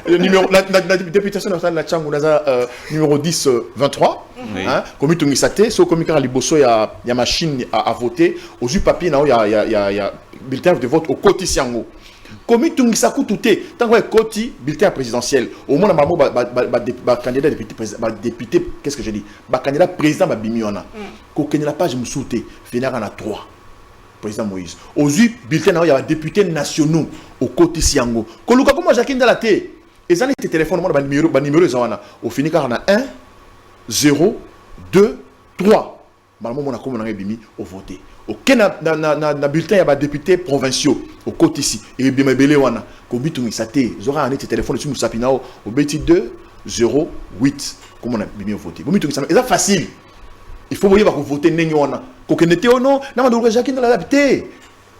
le numéro, la députation nationale de la Tchang, on a numéro 10-23, Oui. comme il s'attend, sur comme il Liboso, il y a machine à voter, aux yeux papier, il y a bulletin de vote au côté Siango. Comme il s'est coûté, tant que côté bulletin présidentiel, au moins, candidat député, qu'est-ce que je dis? Candidat président, Bimiona. Quand il n'y a pas, je me soutais, finir en a 3. Président Moïse. Aux yeux, bulletin, il y a des députés nationaux au côté Siango. Quand il y a Jacqueline Dalaté, ils ont des téléphones, numéro, au fini, on a 1, 0, 2, 3. Malheureusement, on a comme on a bimi au voté. Aucun na bulletin, il y a des députés provinciaux au côté ici. Et bien, belé wana. Comme bitu ngisate, zora un téléphone sur Moussapinao au BT 2 0 8. Comme on a bimi au voté. Comme bitu ngisate, c'est facile. Il faut voyer pour voter nengi wana. Ko kenete ono, na madouga Jacqueline dans la député.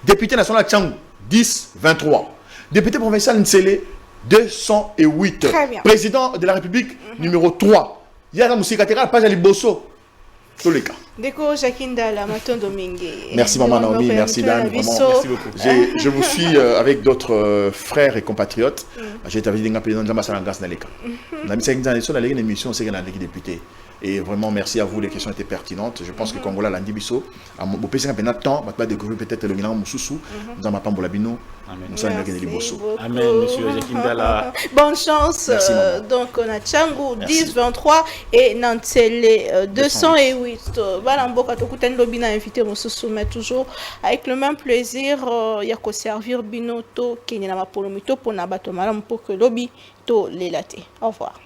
Député national Tchang 10 23. Député provincial Nsele 208. Très bien. Président de la République numéro 3. Il y a la musique latérale page à Liboso. Tous les cas. Déco Jacqueline Dala, Maton Domingue. Merci maman Naomi, merci Dan, vraiment. Merci beaucoup. Je vous suis avec d'autres frères et compatriotes. J'ai été avec des présidents de l'ambassade dans les cas. On a mis ça dans une émission, c'est qu'on a des députés. Et vraiment, merci à vous, les questions étaient pertinentes. Je pense que Congola l'a dit, Bisso, à mon pays, c'est un temps, on va découvrir peut-être le Milan Moussoussou, dans ma Pambolabino. Amen, monsieur Jacqueline Dala. Bonne chance. Merci, maman. Donc, on a Tchangou 10-23 et Nantele 208. Voilà, on va tout invité Moussoussou, mais toujours avec le même plaisir. Il y a qu'à servir Binoto, qui n'est pas pour le mito, pour n'abattre mal, pour que lobby to les laté. Au revoir.